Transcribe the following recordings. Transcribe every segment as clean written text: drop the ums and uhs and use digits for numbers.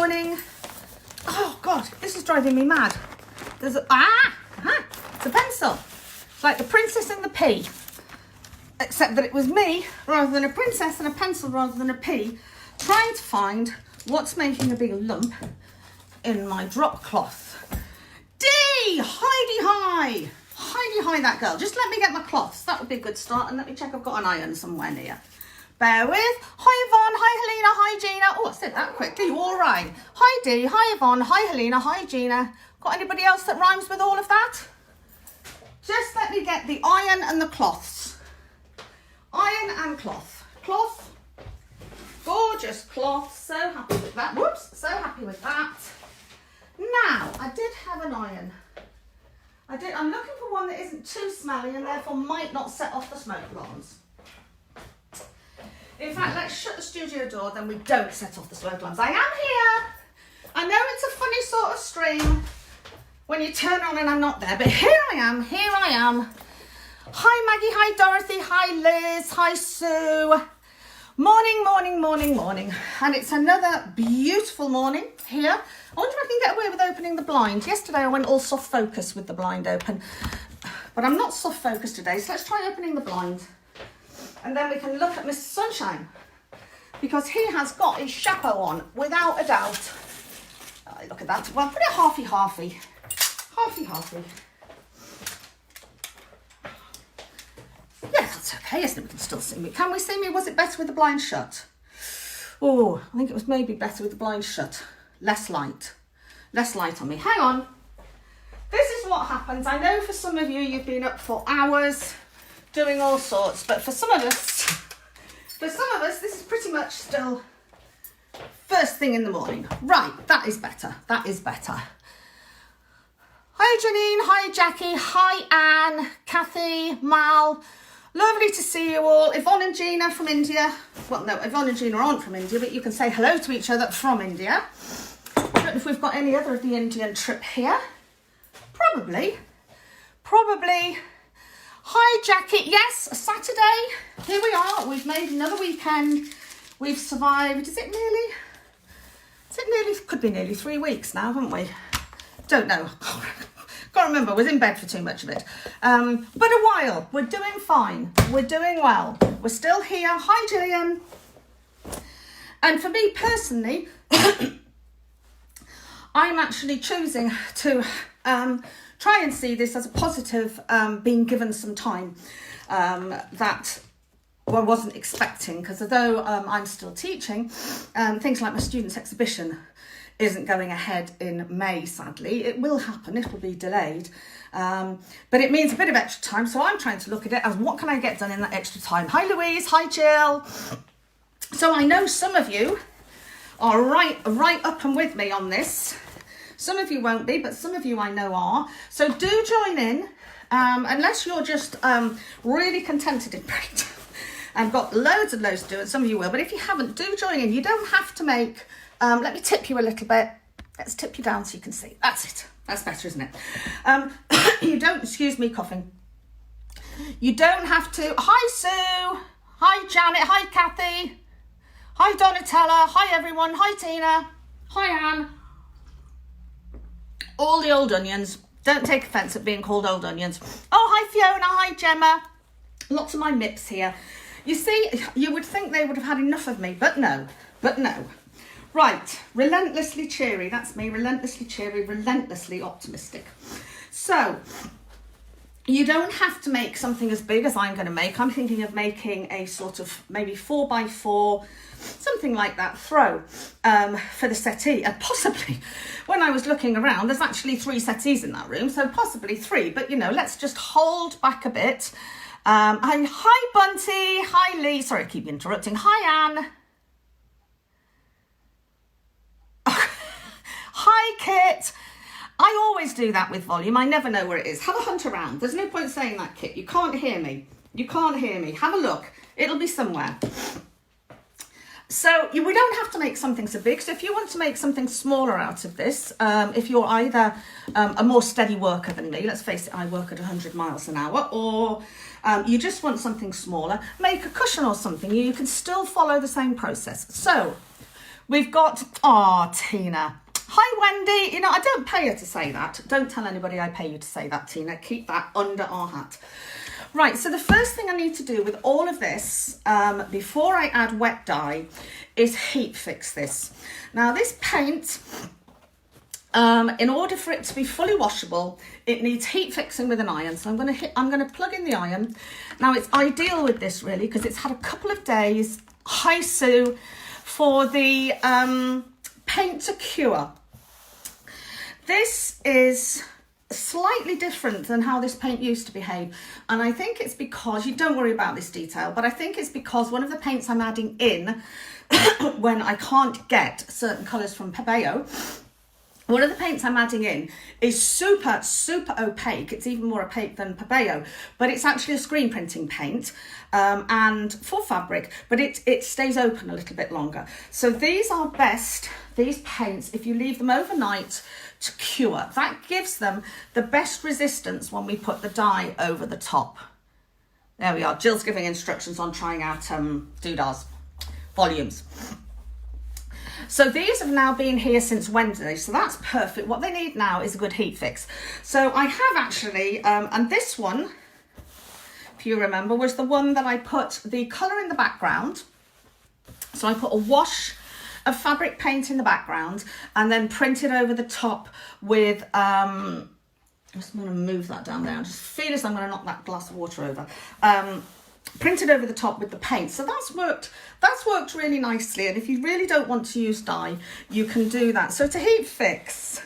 morning. Oh God, this is driving me mad. There's a, it's a pencil. It's like the princess and the pea. Except that it was me, rather than a princess, and a pencil rather than a pea, trying to find what's making a big lump in my drop cloth. D! Hidey hi that girl. Just let me get my cloths. That would be a good start. And let me check I've got an iron somewhere near. Bear with. Hi Yvonne, hi Helena, hi Gina. Oh, I said that quickly. You all right? Hi Dee, hi Yvonne, hi Helena, hi Gina. Got anybody else that rhymes with all of that? Just let me get the iron and the cloths. Iron and cloth. Cloth. Gorgeous cloth. So happy with that. Whoops. So happy with that. Now, I did have an iron. I'm looking for one that isn't too smelly and therefore might not set off the smoke alarms. In fact, let's shut the studio door, then we don't set off the smoke alarms. I am here. I know it's a funny sort of stream when you turn on and I'm not there, but here I am. Hi Maggie, hi Dorothy, hi Liz, hi Sue. Morning. And it's another beautiful morning here. I wonder if I can get away with opening the blind. Yesterday I went all soft focus with the blind open, but I'm not soft focused today, so let's try opening the blind. And then we can look at Mr. Sunshine, because he has got his chapeau on, without a doubt. Oh, look at that. Well, put it halfy. Yeah, that's okay, isn't it? We can still see me. Can we see me? Was it better with the blind shut? Oh, I think it was maybe better with the blind shut. Less light on me. Hang on. This is what happens. I know for some of you, you've been up for hours doing all sorts, but for some of us, this is pretty much still first thing in the morning. Right, that is better. Hi Janine, hi Jackie, hi Anne, Kathy, Mal. Lovely to see you all. Yvonne and Gina from India. Well, no, Yvonne and Gina aren't from India, but you can say hello to each other from India. I don't know if we've got any other of the Indian trip here. Probably. Hi Jackie. Yes, a Saturday. Here we are. We've made another weekend. We've survived. Is it nearly? Could be nearly 3 weeks now, haven't we? Don't know. Can't remember. I was in bed for too much of it. But a while. We're doing fine. We're doing well. We're still here. Hi, Gillian. And for me personally, I'm actually choosing to try and see this as a positive, being given some time that I wasn't expecting. Because although I'm still teaching, things like my students' exhibition isn't going ahead in May, sadly. It will happen, it will be delayed. But it means a bit of extra time, so I'm trying to look at it as what can I get done in that extra time. Hi Louise, hi Jill. So I know some of you are right up and with me on this. Some of you won't be, but some of you I know are. So do join in, unless you're just really contented in print. I've got loads and loads to do, and some of you will, but if you haven't, do join in. You don't have to make... let me tip you a little bit. Let's tip you down so you can see. That's it. That's better, isn't it? You don't, excuse me, coughing. You don't have to. Hi, Sue. Hi, Janet. Hi, Kathy. Hi, Donatella. Hi, everyone. Hi, Tina. Hi, Anne. All the old onions. Don't take offence at being called old onions. Oh, hi, Fiona. Hi, Gemma. Lots of my MIPs here. You see, you would think they would have had enough of me, but no. Right, relentlessly cheery, that's me, relentlessly cheery, relentlessly optimistic. So, you don't have to make something as big as I'm going to make. I'm thinking of making a sort of maybe 4x4, something like that, throw for the settee. And possibly, when I was looking around, there's actually 3 settees in that room, so possibly 3. But, you know, let's just hold back a bit. Hi, Bunty. Hi, Lee. Sorry, I keep interrupting. Hi, Anne. Hi, Kit. I always do that with volume. I never know where it is. Have a hunt around. There's no point saying that, Kit. You can't hear me. Have a look. It'll be somewhere. So we don't have to make something so big. So if you want to make something smaller out of this, if you're either a more steady worker than me, let's face it, I work at 100 miles an hour, or you just want something smaller, make a cushion or something. You can still follow the same process. So We've got, oh, Tina. Hi, Wendy. You know, I don't pay her to say that. Don't tell anybody I pay you to say that, Tina. Keep that under our hat. Right, so the first thing I need to do with all of this, before I add wet dye, is heat fix this. Now, this paint, in order for it to be fully washable, it needs heat fixing with an iron. So I'm going to plug in the iron. Now, it's ideal with this, really, because it's had a couple of days, high sue, for the paint to cure. This is slightly different than how this paint used to behave, and I think it's because, you don't worry about this detail, but I think it's because one of the paints I'm adding in when I can't get certain colours from Pebeo, one of the paints I'm adding in is super opaque. It's even more opaque than Pebeo, but it's actually a screen printing paint and for fabric, but it stays open a little bit longer. So these are best, these paints, if you leave them overnight to cure. That gives them the best resistance when we put the dye over the top. There we are. Jill's giving instructions on trying out doodahs, volumes. So these have now been here since Wednesday, so that's perfect. What they need now is a good heat fix. So I have actually, and this one, if you remember, was the one that I put the colour in the background. So I put a wash of fabric paint in the background and then printed over the top with, I'm just going to move that down there. I just feel as I'm going to knock that glass of water over. Printed over the top with the paint. So that's worked really nicely, and if you really don't want to use dye, you can do that. So to heat fix,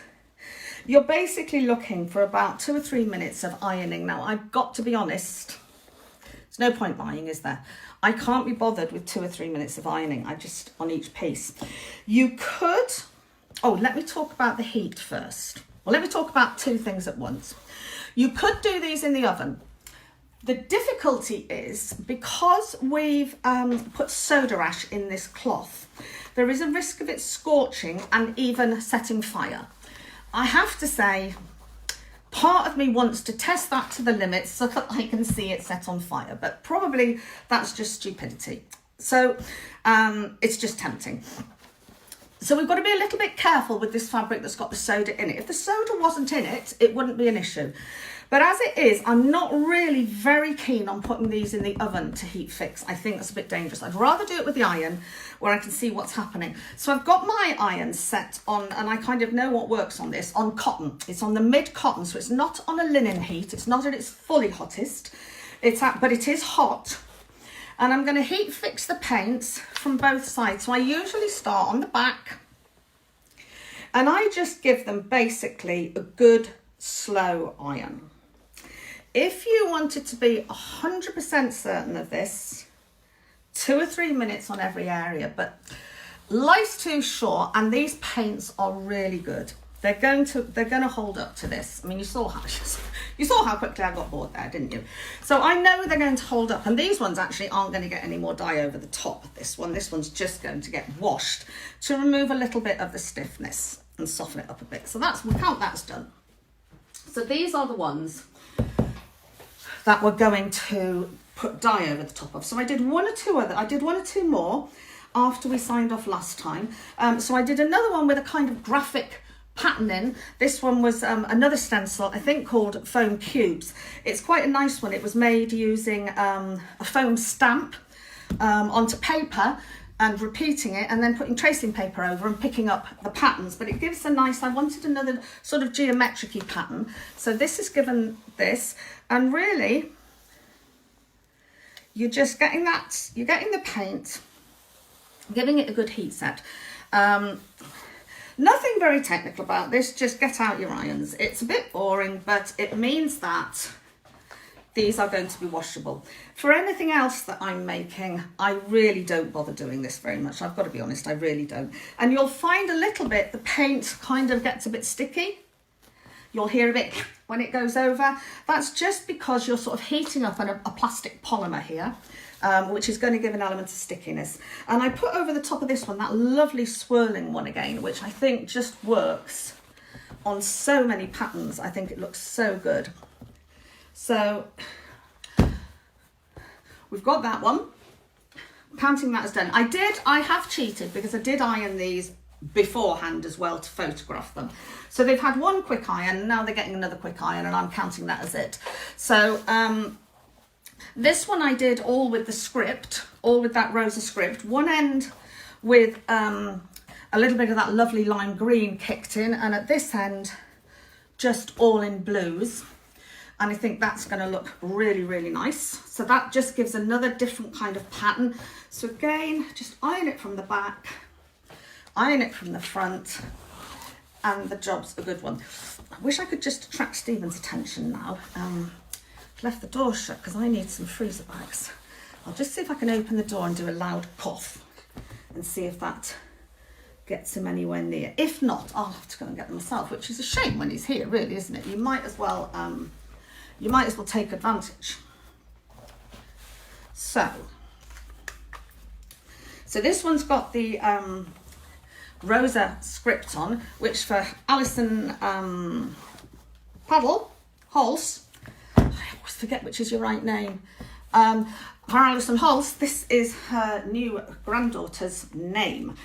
you're basically looking for about 2 or 3 minutes of ironing. Now, I've got to be honest, there's no point lying, is there? I can't be bothered with 2 or 3 minutes of ironing. On each piece. You could, let me talk about the heat first. Well, let me talk about 2 things at once. You could do these in the oven. The difficulty is, because we've put soda ash in this cloth, there is a risk of it scorching and even setting fire. I have to say, part of me wants to test that to the limit so that I can see it set on fire, but probably that's just stupidity. So it's just tempting. So we've got to be a little bit careful with this fabric that's got the soda in it. If the soda wasn't in it, it wouldn't be an issue. But as it is, I'm not really very keen on putting these in the oven to heat fix. I think that's a bit dangerous. I'd rather do it with the iron where I can see what's happening. So I've got my iron set on, and I kind of know what works on this, on cotton. It's on the mid cotton, so it's not on a linen heat. It's not at its fully hottest, but it is hot. And I'm going to heat fix the paints from both sides. So I usually start on the back, and I just give them basically a good slow iron. If you wanted to be 100% certain of this, 2 or 3 minutes on every area, but life's too short, and these paints are really good. They're going to hold up to this. I mean, you saw how quickly I got bored there, didn't you? So I know they're going to hold up, and these ones actually aren't going to get any more dye over the top of this one. This one's just going to get washed to remove a little bit of the stiffness and soften it up a bit. So we'll count that's done. So these are the ones that we're going to put dye over the top of. So I did one or two more after we signed off last time. So I did another one with a kind of graphic pattern in. This one was another stencil, I think called Foam Cubes. It's quite a nice one. It was made using a foam stamp onto paper and repeating it, and then putting tracing paper over and picking up the patterns. But it gives a nice, I wanted another sort of geometric-y pattern. So this is given this, and really, you're just getting that, you're getting the paint, giving it a good heat set. Nothing very technical about this, just get out your irons. It's a bit boring, but it means that these are going to be washable. For anything else that I'm making, I really don't bother doing this very much. I've got to be honest, I really don't. And you'll find a little bit, the paint kind of gets a bit sticky. You'll hear a bit when it goes over. That's just because you're sort of heating up a plastic polymer here, which is going to give an element of stickiness. And I put over the top of this one that lovely swirling one again, which I think just works on so many patterns. I think it looks so good. So we've got that one. counting that as done. I have cheated because I did iron these beforehand as well to photograph them. So they've had one quick iron, and now they're getting another quick iron, and I'm counting that as it. So this one I did all with the script, all with that Rosa script. One end with a little bit of that lovely lime green kicked in, and at this end, just all in blues. And I think that's going to look really, really nice. So that just gives another different kind of pattern. So again, just iron it from the back, iron it from the front, and the job's a good one. I wish I could just attract Stephen's attention now. I've left the door shut because I need some freezer bags. I'll just see if I can open the door and do a loud cough and see if that gets him anywhere near. If not, I'll have to go and get them myself, which is a shame when he's here, really, isn't it? You might as well take advantage. So this one's got the Rosa script on, which for Alison Hulse, I always forget which is your right name. For Alison Hulse, this is her new granddaughter's name.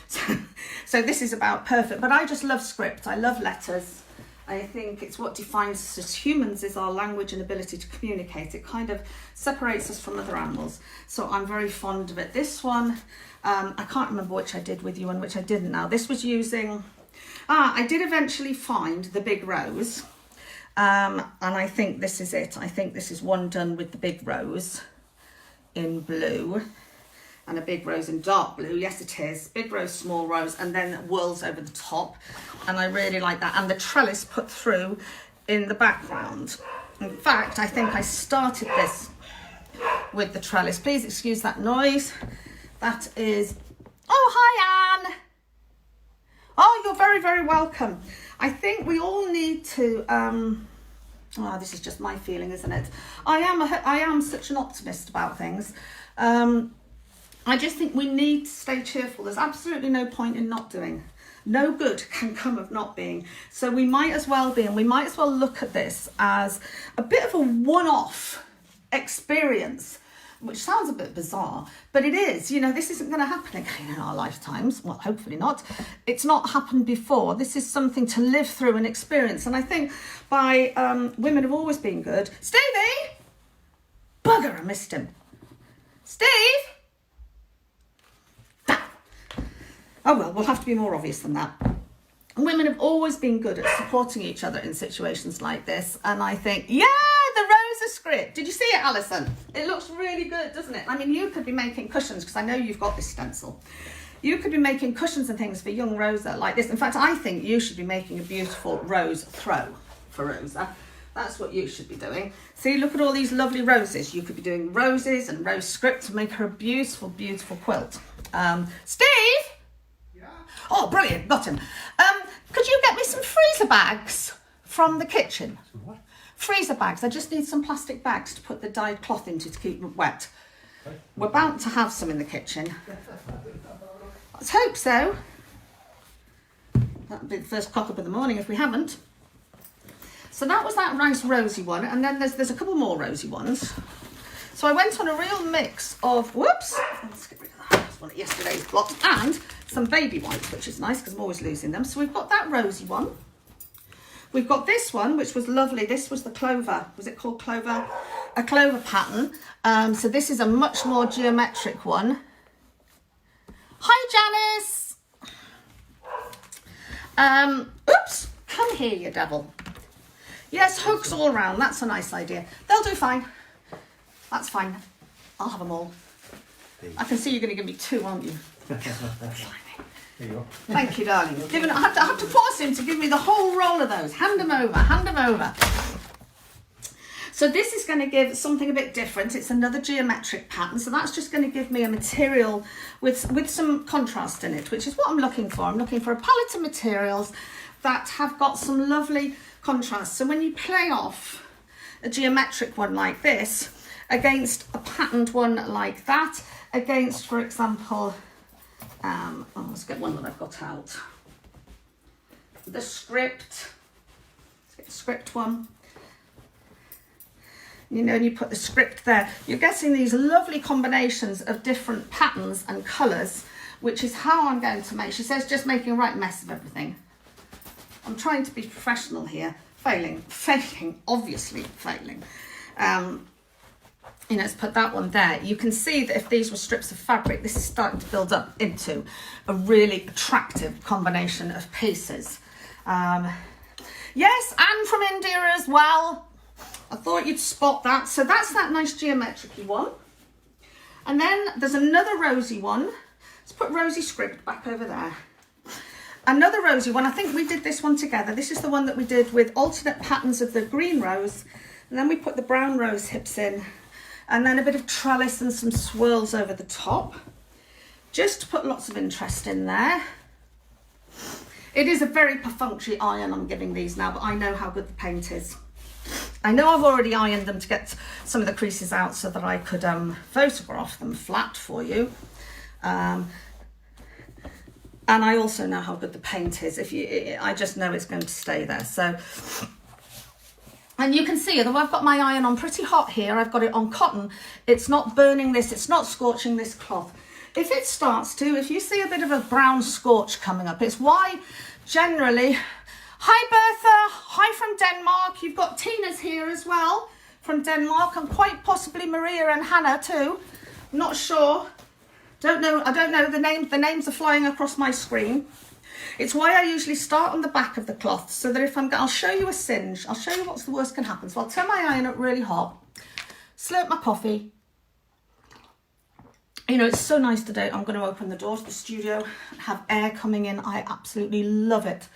So this is about perfect, but I just love script. I love letters. I think it's what defines us as humans is our language and ability to communicate. It kind of separates us from other animals. So I'm very fond of it. This one, I can't remember which I did with you and which I didn't now. This was using, I did eventually find the big rose. And I think this is it. I think this is one done with the big rose in blue and a big rose in dark blue. Yes, it is. Big rose, small rose, and then whorls over the top. And I really like that. And the trellis put through in the background. In fact, I think I started this with the trellis. Please excuse that noise. That is, oh, hi, Anne. Oh, you're very, very welcome. I think we all need to, this is just my feeling, isn't it? I am such an optimist about things. I just think we need to stay cheerful. There's absolutely no point in not doing. No good can come of not being. So we might as well be, and we might as well look at this as a bit of a one-off experience, which sounds a bit bizarre, but it is. You know, this isn't going to happen again in our lifetimes. Well, hopefully not. It's not happened before. This is something to live through and experience. And I think by Women Have Always Been Good. Stevie! Bugger, I missed him. Steve! Oh, well, we'll have to be more obvious than that. Women have always been good at supporting each other in situations like this. And I think, yeah, the Rosa script. Did you see it, Alison? It looks really good, doesn't it? I mean, you could be making cushions, because I know you've got this stencil. You could be making cushions and things for young Rosa like this. In fact, I think you should be making a beautiful rose throw for Rosa. That's what you should be doing. See, look at all these lovely roses. You could be doing roses and rose script to make her a beautiful, beautiful quilt. Steve? Oh, brilliant, got him. Could you get me some freezer bags from the kitchen? What? Freezer bags. I just need some plastic bags to put the dyed cloth into to keep it wet. Okay. We're bound to have some in the kitchen. Let's hope so. That'll be the first cock up of the morning if we haven't. So that was that nice rosy one, and then there's a couple more rosy ones. So I went on a real mix of, whoops, let's get rid of that. That's one of yesterday's blocks, and some baby whites, which is nice because I'm always losing them. So we've got that rosy one. We've got this one, which was lovely. This was the clover. Was it called clover? A clover pattern. So this is a much more geometric one. Hi, Janice. Oops, come here, you devil. Yes, hooks all around. That's a nice idea. They'll do fine. That's fine. I'll have them all. I can see you're going to give me two, aren't you? There you go. Thank you, darling. I have to force him to give me the whole roll of those. Hand them over, hand them over. So this is going to give something a bit different. It's another geometric pattern. So that's just going to give me a material with some contrast in it, which is what I'm looking for. I'm looking for a palette of materials that have got some lovely contrast. So when you play off a geometric one like this against a patterned one like that, against, for example, let's get one that I've got out. The script. Let's get the script one. you know, and you put the script there. You're getting these lovely combinations of different patterns and colours, which is how I'm going to make. She says just making a right mess of everything. I'm trying to be professional here. Failing, obviously failing. You know, let's put that one there. You can see that if these were strips of fabric, this is starting to build up into a really attractive combination of pieces. Yes, and from India as well. I thought you'd spot that. So that's that nice geometric-y one. And then there's another rosy one. Let's put rosy script back over there. Another rosy one. I think we did this one together. This is the one that we did with alternate patterns of the green rose. And then we put the brown rose hips in. And then a bit of trellis and some swirls over the top. Just to put lots of interest in there. It is a very perfunctory iron I'm giving these now, but I know how good the paint is. I know I've already ironed them to get some of the creases out so that I could photograph them flat for you. And I also know how good the paint is. I just know it's going to stay there. So, and you can see, although I've got my iron on pretty hot here, I've got it on cotton. It's not burning this, it's not scorching this cloth. If it starts to, if you see a bit of a brown scorch coming up, it's why generally, hi Bertha, hi from Denmark. You've got Tina's here as well from Denmark, and quite possibly Maria and Hannah too. Not sure. I don't know the names. The names are flying across my screen. It's why I usually start on the back of the cloth, so that if I'll show you a singe. I'll show you what's the worst can happen. So I'll turn my iron up really hot, slurp my coffee. You know, it's so nice today. I'm going to open the door to the studio and have air coming in. I absolutely love it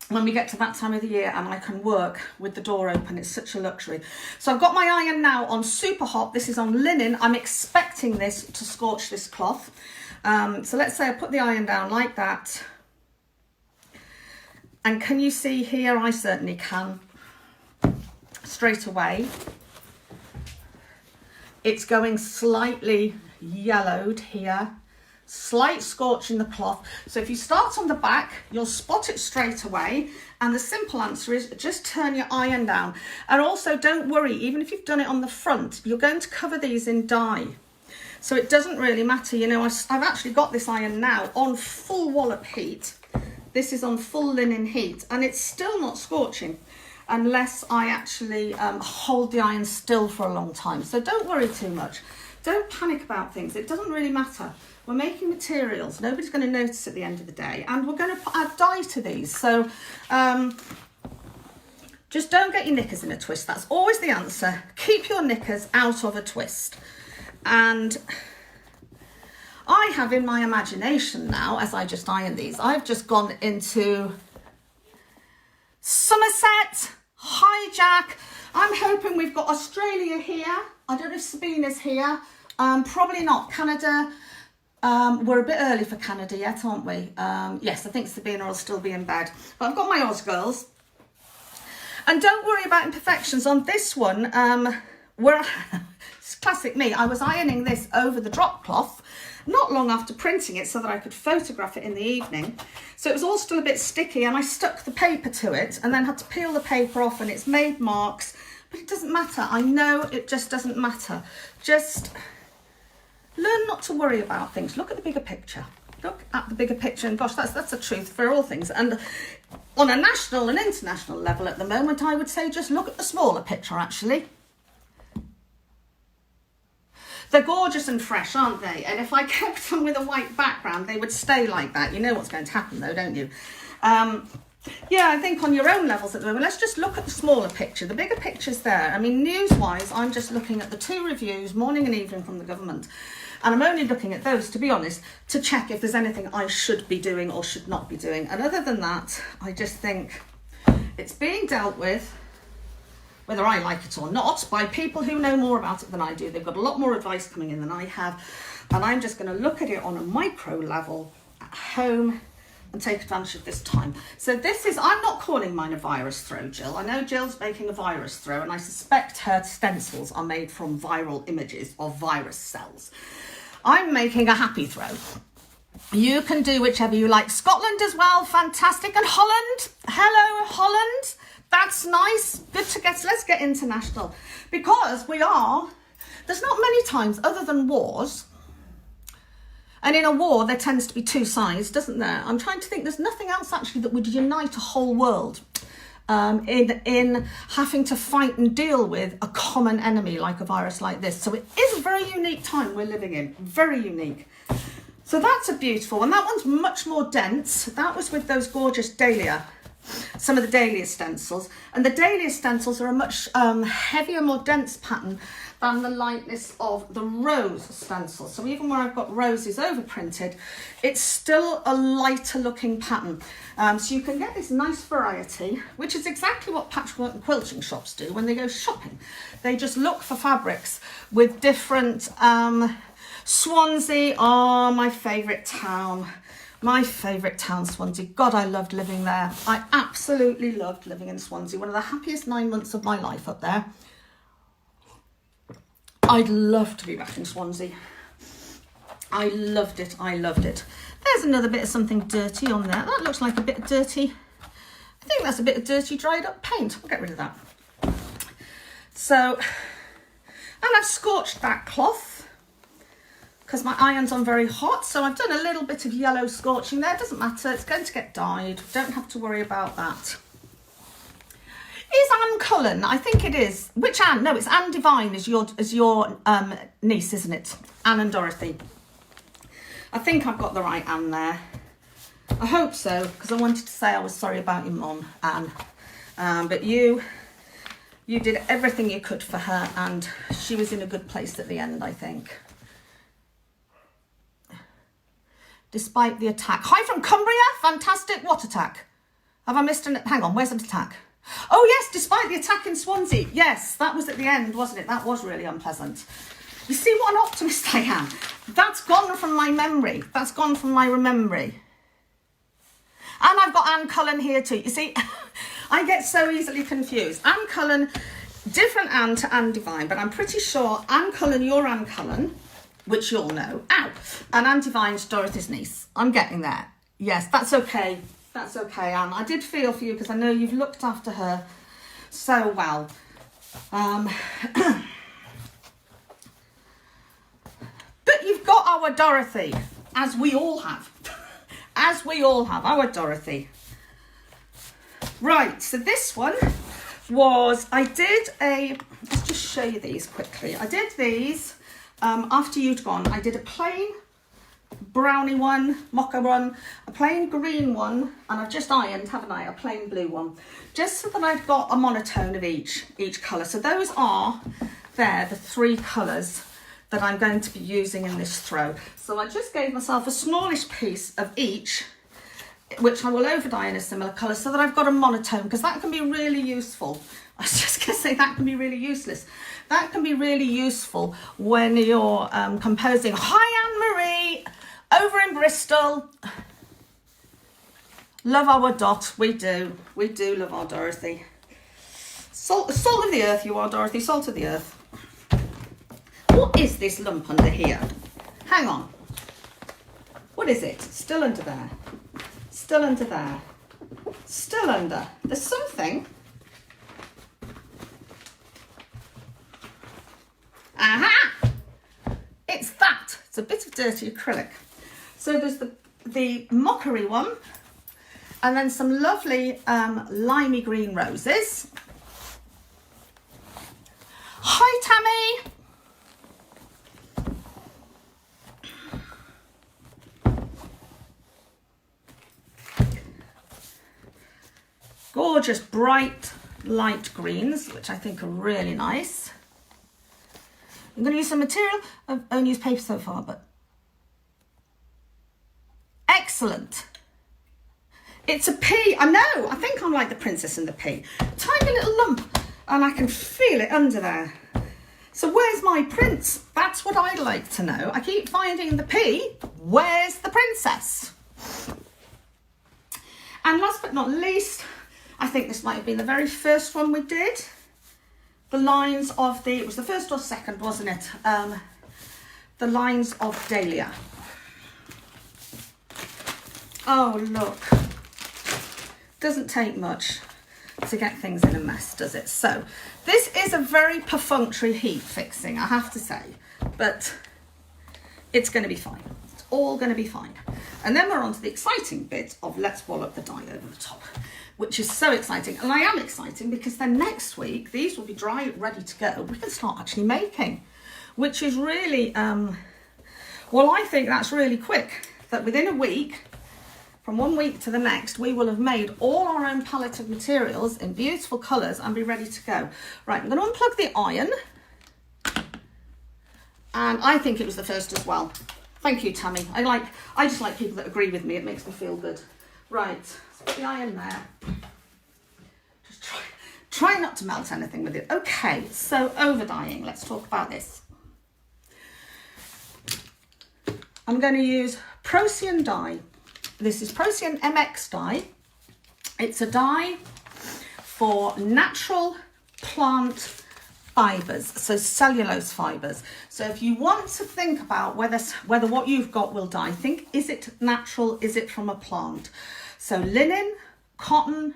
when we get to that time of the year and I can work with the door open. It's such a luxury. So I've got my iron now on super hot. This is on linen. I'm expecting this to scorch this cloth. So let's say I put the iron down like that. And can you see here? I certainly can. Straight away. It's going slightly yellowed here. Slight scorch in the cloth. So if you start on the back, you'll spot it straight away. And the simple answer is just turn your iron down. And also don't worry, even if you've done it on the front, you're going to cover these in dye. So it doesn't really matter. You know, I've actually got this iron now on full wallop heat. This is on full linen heat and it's still not scorching unless I actually hold the iron still for a long time. So don't worry too much. Don't panic about things. It doesn't really matter. We're making materials. Nobody's going to notice at the end of the day. And we're going to add dye to these. So just don't get your knickers in a twist. That's always the answer. Keep your knickers out of a twist. And I have in my imagination now, as I just iron these, I've just gone into Somerset, Hijack. I'm hoping we've got Australia here. I don't know if Sabina's here. Probably not. Canada. We're a bit early for Canada yet, aren't we? Yes, I think Sabina will still be in bed. But I've got my Oz girls. And don't worry about imperfections on this one. It's classic me. I was ironing this over the drop cloth not long after printing it so that I could photograph it in the evening. So it was all still a bit sticky and I stuck the paper to it and then had to peel the paper off and it's made marks. But it doesn't matter. I know it just doesn't matter. Just learn not to worry about things. Look at the bigger picture. Look at the bigger picture, and gosh, that's the truth for all things. And on a national and international level at the moment, I would say just look at the smaller picture, actually. They're gorgeous and fresh, aren't they? And if I kept them with a white background, they would stay like that. You know what's going to happen though, don't you? Yeah, I think on your own levels at the moment, let's just look at the smaller picture. The bigger picture's there. I mean, news-wise, I'm just looking at the 2 reviews, morning and evening, from the government. And I'm only looking at those, to be honest, to check if there's anything I should be doing or should not be doing. And other than that, I just think it's being dealt with, whether I like it or not, by people who know more about it than I do. They've got a lot more advice coming in than I have. And I'm just going to look at it on a micro level at home and take advantage of this time. So this is, I'm not calling mine a virus throw, Jill. I know Jill's making a virus throw and I suspect her stencils are made from viral images of virus cells. I'm making a happy throw. You can do whichever you like. Scotland as well, fantastic. And Holland, hello Holland. That's nice. Good to get, let's get international. Because there's not many times other than wars. And in a war, there tends to be two sides, doesn't there? I'm trying to think, there's nothing else actually that would unite a whole world in having to fight and deal with a common enemy like a virus like this. So it is a very unique time we're living in, very unique. So that's a beautiful one. That one's much more dense. That was with those gorgeous dahlia, some of the dahlia stencils. And the dahlia stencils are a much heavier, more dense pattern than the lightness of the rose stencil. So even where I've got roses overprinted, it's still a lighter looking pattern. So you can get this nice variety, which is exactly what patchwork and quilting shops do when they go shopping. They just look for fabrics with different, Swansea, oh, my favourite town. My favourite town, Swansea. God, I loved living there. I absolutely loved living in Swansea. One of the happiest 9 months of my life up there. I'd love to be back in Swansea. I loved it. I loved it. There's another bit of something dirty on there. That looks like a bit of dirty. I think that's a bit of dirty dried up paint. I'll get rid of that. So, and I've scorched that cloth because my iron's on very hot. So I've done a little bit of yellow scorching there. Doesn't matter. It's going to get dyed. Don't have to worry about that. Is Anne Cullen? I think it is. Which Anne? No, it's Anne Devine is your niece, isn't it? Anne and Dorothy. I think I've got the right Anne there. I hope so, because I wanted to say I was sorry about your mum, Anne. But you did everything you could for her, and she was in a good place at the end, I think. Despite the attack. Hi from Cumbria. Fantastic. What attack? Have I missed an... Hang on, where's an attack? Oh, yes, despite the attack in Swansea. Yes, that was at the end, wasn't it? That was really unpleasant. You see what an optimist I am? That's gone from my memory. That's gone from my remembering. And I've got Anne Cullen here too. You see, I get so easily confused. Anne Cullen, different Anne to Anne Devine, but I'm pretty sure Anne Cullen, you're Anne Cullen, which you'll know. Ow! And Anne Devine's Dorothy's niece. I'm getting there. Yes, that's okay. That's okay, Anne. I did feel for you because I know you've looked after her so well. But you've got our Dorothy, as we all have. As we all have, our Dorothy. Right, so this one was, let's just show you these quickly. I did these after you'd gone. I did a plain brownie one, mocha one, a plain green one, and I've just ironed, haven't I, a plain blue one, just so that I've got a monotone of each colour. So those are the three colours that I'm going to be using in this throw. So I just gave myself a smallish piece of each, which I will over dye in a similar colour so that I've got a monotone, because that can be really useful. I was just going to say that can be really useless. That can be really useful when you're composing. Hi, Anne-Marie, over in Bristol. Love our Dot, we do. We do love our Dorothy. Salt of the earth you are, Dorothy, salt of the earth. What is this lump under here? Hang on. What is it? Still under there. Still under there. Still under. There's something. Aha! It's that. It's a bit of dirty acrylic. So there's the mockery one, and then some lovely limey green roses. Hi, Tammy. Gorgeous bright light greens, which I think are really nice. I'm going to use some material. I've only used paper so far, but excellent. It's a pea. I know. I think I'm like the princess and the pea. Tiny little lump, and I can feel it under there. So where's my prince? That's what I'd like to know. I keep finding the pea. Where's the princess? And last but not least, I think this might have been the very first one we did. The lines of it was the first or second, wasn't it? The lines of dahlia. Oh, look. Doesn't take much. to get things in a mess, does it? So this is a very perfunctory heat fixing, I have to say, but it's going to be fine. It's all going to be fine. And then we're on to the exciting bit of let's wallop the dye over the top, which is so exciting. And I am exciting because then next week, these will be dry, ready to go. We can start actually making, which is really, well, I think that's really quick, that within a week, from 1 week to the next, we will have made all our own palette of materials in beautiful colours and be ready to go. Right, I'm going to unplug the iron. And I think it was the first as well. Thank you, Tammy. I just like people that agree with me. It makes me feel good. Right, let's put the iron there. Just try not to melt anything with it. Okay, so over dyeing. Let's talk about this. I'm going to use Procion dye. This is Procion MX dye. It's a dye for natural plant fibres, so cellulose fibres. So if you want to think about whether what you've got will dye, think, is it natural, is it from a plant? So linen, cotton,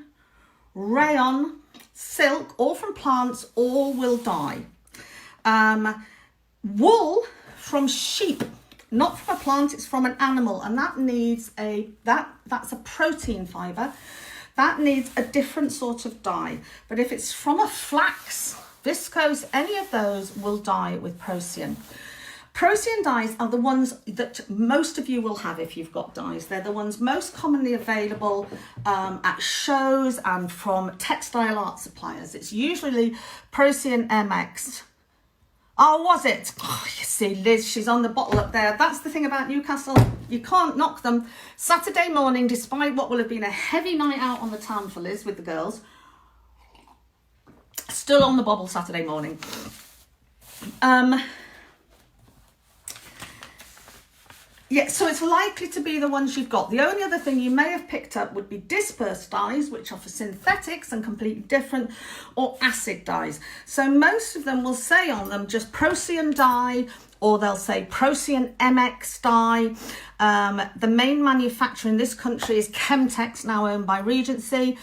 rayon, silk, all from plants, all will dye. Wool from sheep, not from a plant, it's from an animal, and that needs that's a protein fibre. That needs a different sort of dye. But if it's from a flax, viscose, any of those will dye with Procion. Procion dyes are the ones that most of you will have if you've got dyes. They're the ones most commonly available at shows and from textile art suppliers. It's usually Procion MX. Oh, was it? Oh, you see, Liz, she's on the bottle up there. That's the thing about Newcastle. You can't knock them. Saturday morning, despite what will have been a heavy night out on the town for Liz with the girls, still on the bobble Saturday morning. Yeah, so it's likely to be the ones you've got. The only other thing you may have picked up would be dispersed dyes, which are for synthetics and completely different, or acid dyes. So most of them will say on them just Procion dye, or they'll say Procion MX dye. The main manufacturer in this country is Chemtex, now owned by Regency.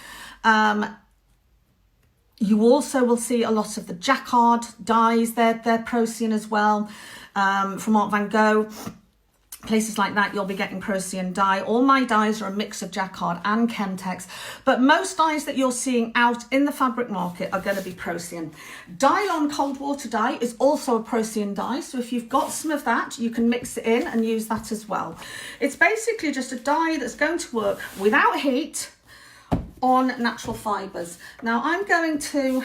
You also will see a lot of the jacquard dyes, they're Procion as well, from Art Van Gogh. Places like that, you'll be getting Procion dye. All my dyes are a mix of jacquard and Chemtex, but most dyes that you're seeing out in the fabric market are going to be Procion. Dylon cold water dye is also a Procion dye, so if you've got some of that, you can mix it in and use that as well. It's basically just a dye that's going to work without heat on natural fibres. Now I'm going to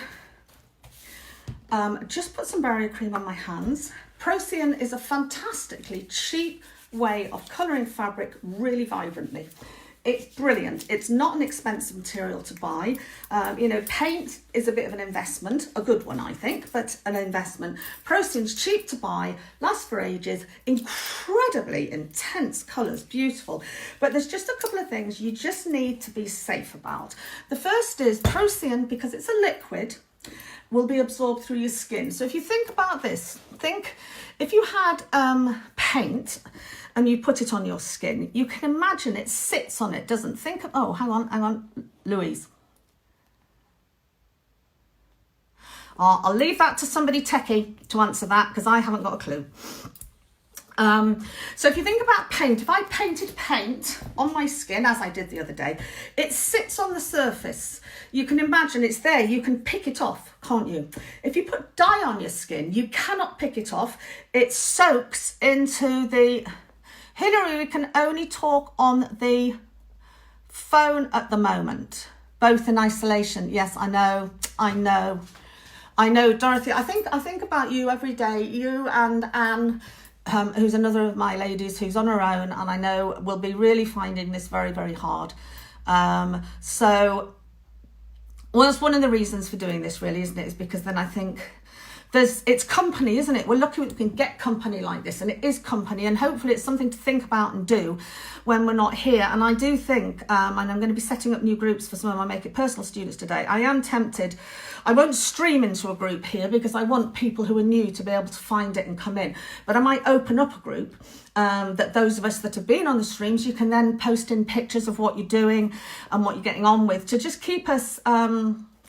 just put some barrier cream on my hands. Procion is a fantastically cheap way of colouring fabric really vibrantly. It's brilliant. It's not an expensive material to buy. Paint is a bit of an investment, a good one I think, but an investment. Procion's cheap to buy, lasts for ages, incredibly intense colours, beautiful. But there's just a couple of things you just need to be safe about. The first is Procion, because it's a liquid, will be absorbed through your skin. So if you think about this, think if you had paint and you put it on your skin, you can imagine it sits on it, doesn't think of, oh, hang on, Louise. I'll leave that to somebody techie to answer that because I haven't got a clue. So if you think about paint, if I painted paint on my skin, as I did the other day, it sits on the surface. You can imagine it's there. You can pick it off, can't you? If you put dye on your skin, you cannot pick it off. It soaks into the... Hilary, we can only talk on the phone at the moment, both in isolation. Yes, I know, Dorothy. I think about you every day, you and Anne, who's another of my ladies who's on her own, and I know will be really finding this very, very hard. So, well, that's one of the reasons for doing this, really, isn't it? Is because then I think it's company, isn't it? We're lucky we can get company like this, and it is company, and hopefully it's something to think about and do when we're not here. And I do think, and I'm going to be setting up new groups for some of my Make It Personal students today. I am tempted. I won't stream into a group here because I want people who are new to be able to find it and come in. But I might open up a group that those of us that have been on the streams, you can then post in pictures of what you're doing and what you're getting on with to just keep us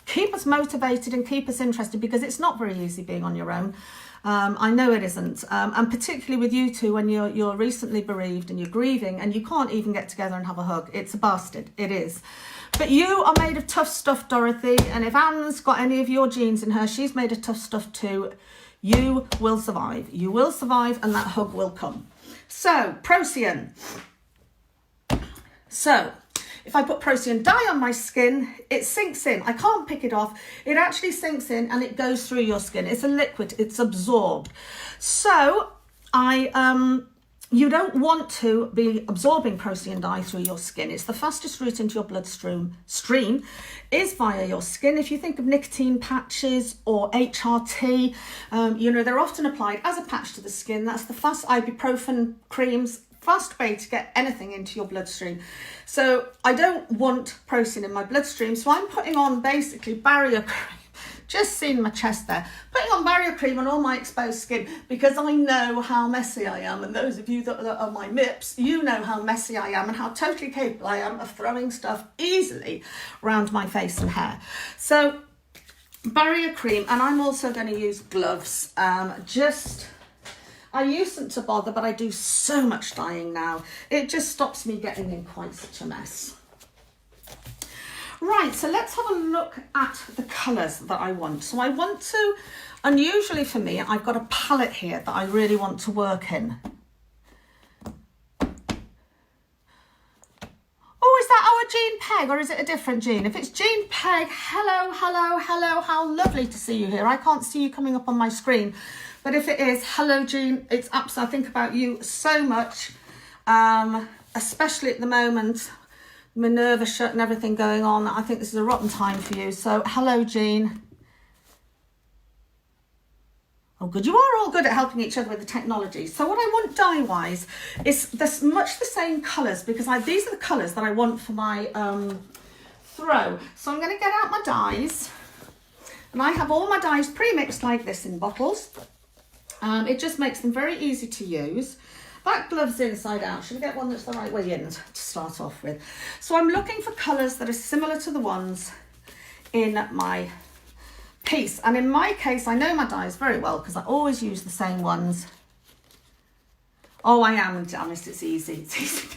keep us motivated and keep us interested, because it's not very easy being on your own. I know it isn't, and particularly with you two when you're recently bereaved and you're grieving and you can't even get together and have a hug. It's a bastard, it is. But you are made of tough stuff, Dorothy, and if Anne's got any of your genes in her, she's made of tough stuff too. You will survive. You will survive, and that hug will come. So, procion. So, if I put procion dye on my skin, it sinks in. I can't pick it off. It actually sinks in and it goes through your skin. It's a liquid. It's absorbed. So, you don't want to be absorbing procion dye through your skin. It's the fastest route into your bloodstream is via your skin. If you think of nicotine patches or HRT, they're often applied as a patch to the skin. That's the fast ibuprofen creams, fast way to get anything into your bloodstream. So I don't want procion in my bloodstream. So I'm putting on basically barrier cream. Just seen my chest there. Putting on barrier cream on all my exposed skin because I know how messy I am. And those of you that are my MIPs, you know how messy I am and how totally capable I am of throwing stuff easily around my face and hair. So barrier cream, and I'm also going to use gloves. I usedn't to bother, but I do so much dyeing now. It just stops me getting in quite such a mess. Right, so let's have a look at the colours that I want. So I want to, unusually for me, I've got a palette here that I really want to work in. Oh, is that our Jean Peg or is it a different Jean? If it's Jean Peg, hello, hello, hello, how lovely to see you here. I can't see you coming up on my screen, but if it is, hello Jean, it's absolutely, I think about you so much, especially at the moment. Minerva shut and everything going on. I think this is a rotten time for you. So hello Jean. Oh good, you are all good at helping each other with the technology. So what I want dye wise is this much the same colours, because these are the colours that I want for my throw. So I'm going to get out my dyes, and I have all my dyes pre-mixed like this in bottles. It just makes them very easy to use. That glove's inside out. Should I get one that's the right way in to start off with? So I'm looking for colours that are similar to the ones in my piece. And in my case, I know my dyes very well because I always use the same ones. Oh, I am, to be honest, it's easy. It's easy.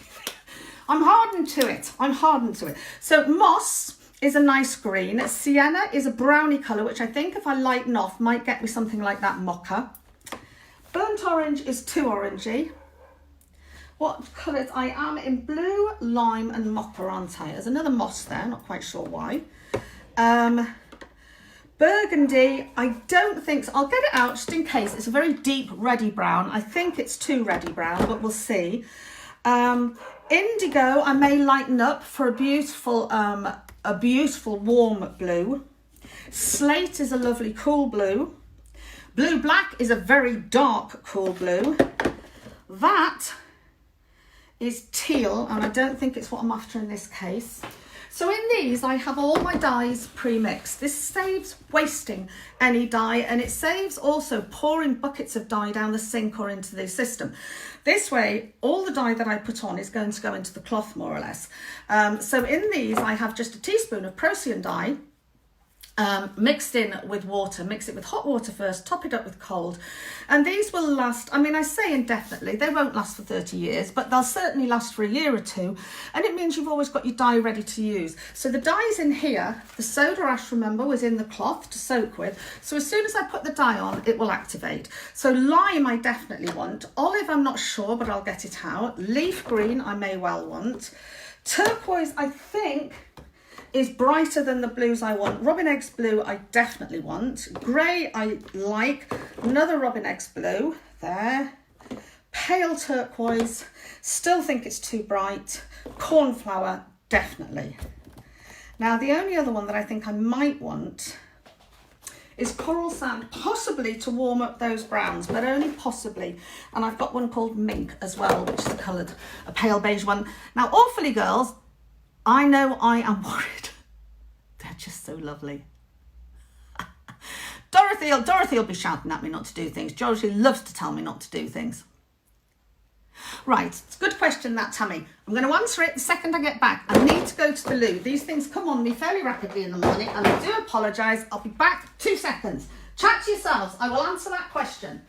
I'm hardened to it. I'm hardened to it. So moss is a nice green. Sienna is a browny colour, which I think if I lighten off might get me something like that mocha. Burnt orange is too orangey. What colours? I am in blue, lime and mocha, aren't I? There's another moss there, not quite sure why. Burgundy, I don't think so. I'll get it out just in case. It's a very deep reddy brown. I think it's too reddy brown, but we'll see. Indigo, I may lighten up for a beautiful warm blue. Slate is a lovely cool blue. Blue black is a very dark cool blue. That is teal, and I don't think it's what I'm after in this case. So in these, I have all my dyes pre-mixed. This saves wasting any dye, and it saves also pouring buckets of dye down the sink or into the system. This way, all the dye that I put on is going to go into the cloth, more or less. So in these, I have just a teaspoon of procion dye, mixed in with water. Mix it with hot water first, top it up with cold, and these will last, I mean, I say indefinitely, they won't last for 30 years, but they'll certainly last for a year or two, and it means you've always got your dye ready to use. So the dye's in here. The soda ash, remember, was in the cloth to soak with, so as soon as I put the dye on, it will activate. So lime I definitely want. Olive I'm not sure, but I'll get it out. Leaf green I may well want. Turquoise I think is brighter than the blues I want. Robin Eggs blue I definitely want. Grey I like. Another Robin Eggs blue there. Pale turquoise, still think it's too bright. Cornflower, definitely. Now the only other one that I think I might want is coral sand, possibly to warm up those browns, but only possibly. And I've got one called Mink as well, which is coloured, a pale beige one. Now awfully girls, I know I am worried. They're just so lovely. Dorothy will be shouting at me not to do things. Dorothy loves to tell me not to do things. Right, it's a good question that, Tammy. I'm going to answer it the second I get back. I need to go to the loo. These things come on me fairly rapidly in the morning, and I do apologise. I'll be back 2 seconds. Chat to yourselves. I will answer that question.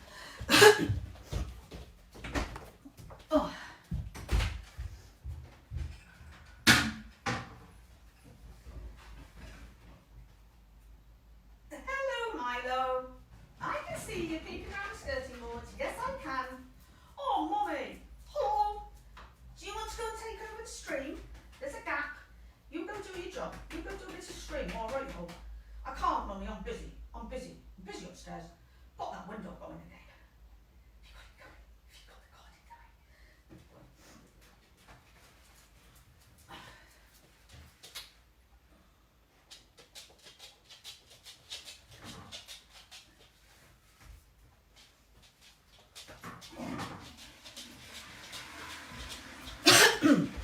Oh. Hello, Milo. I can see you peeping around the skirting boards. Yes, I can. Oh, Mummy. Hello. Do you want to go and take over the stream? There's a gap. You go do your job. You go do a bit of stream. All right, home. I can't, Mummy. I'm busy. I'm busy. I'm busy upstairs. Got that window going again. Have you got it going? Have you got the recording going?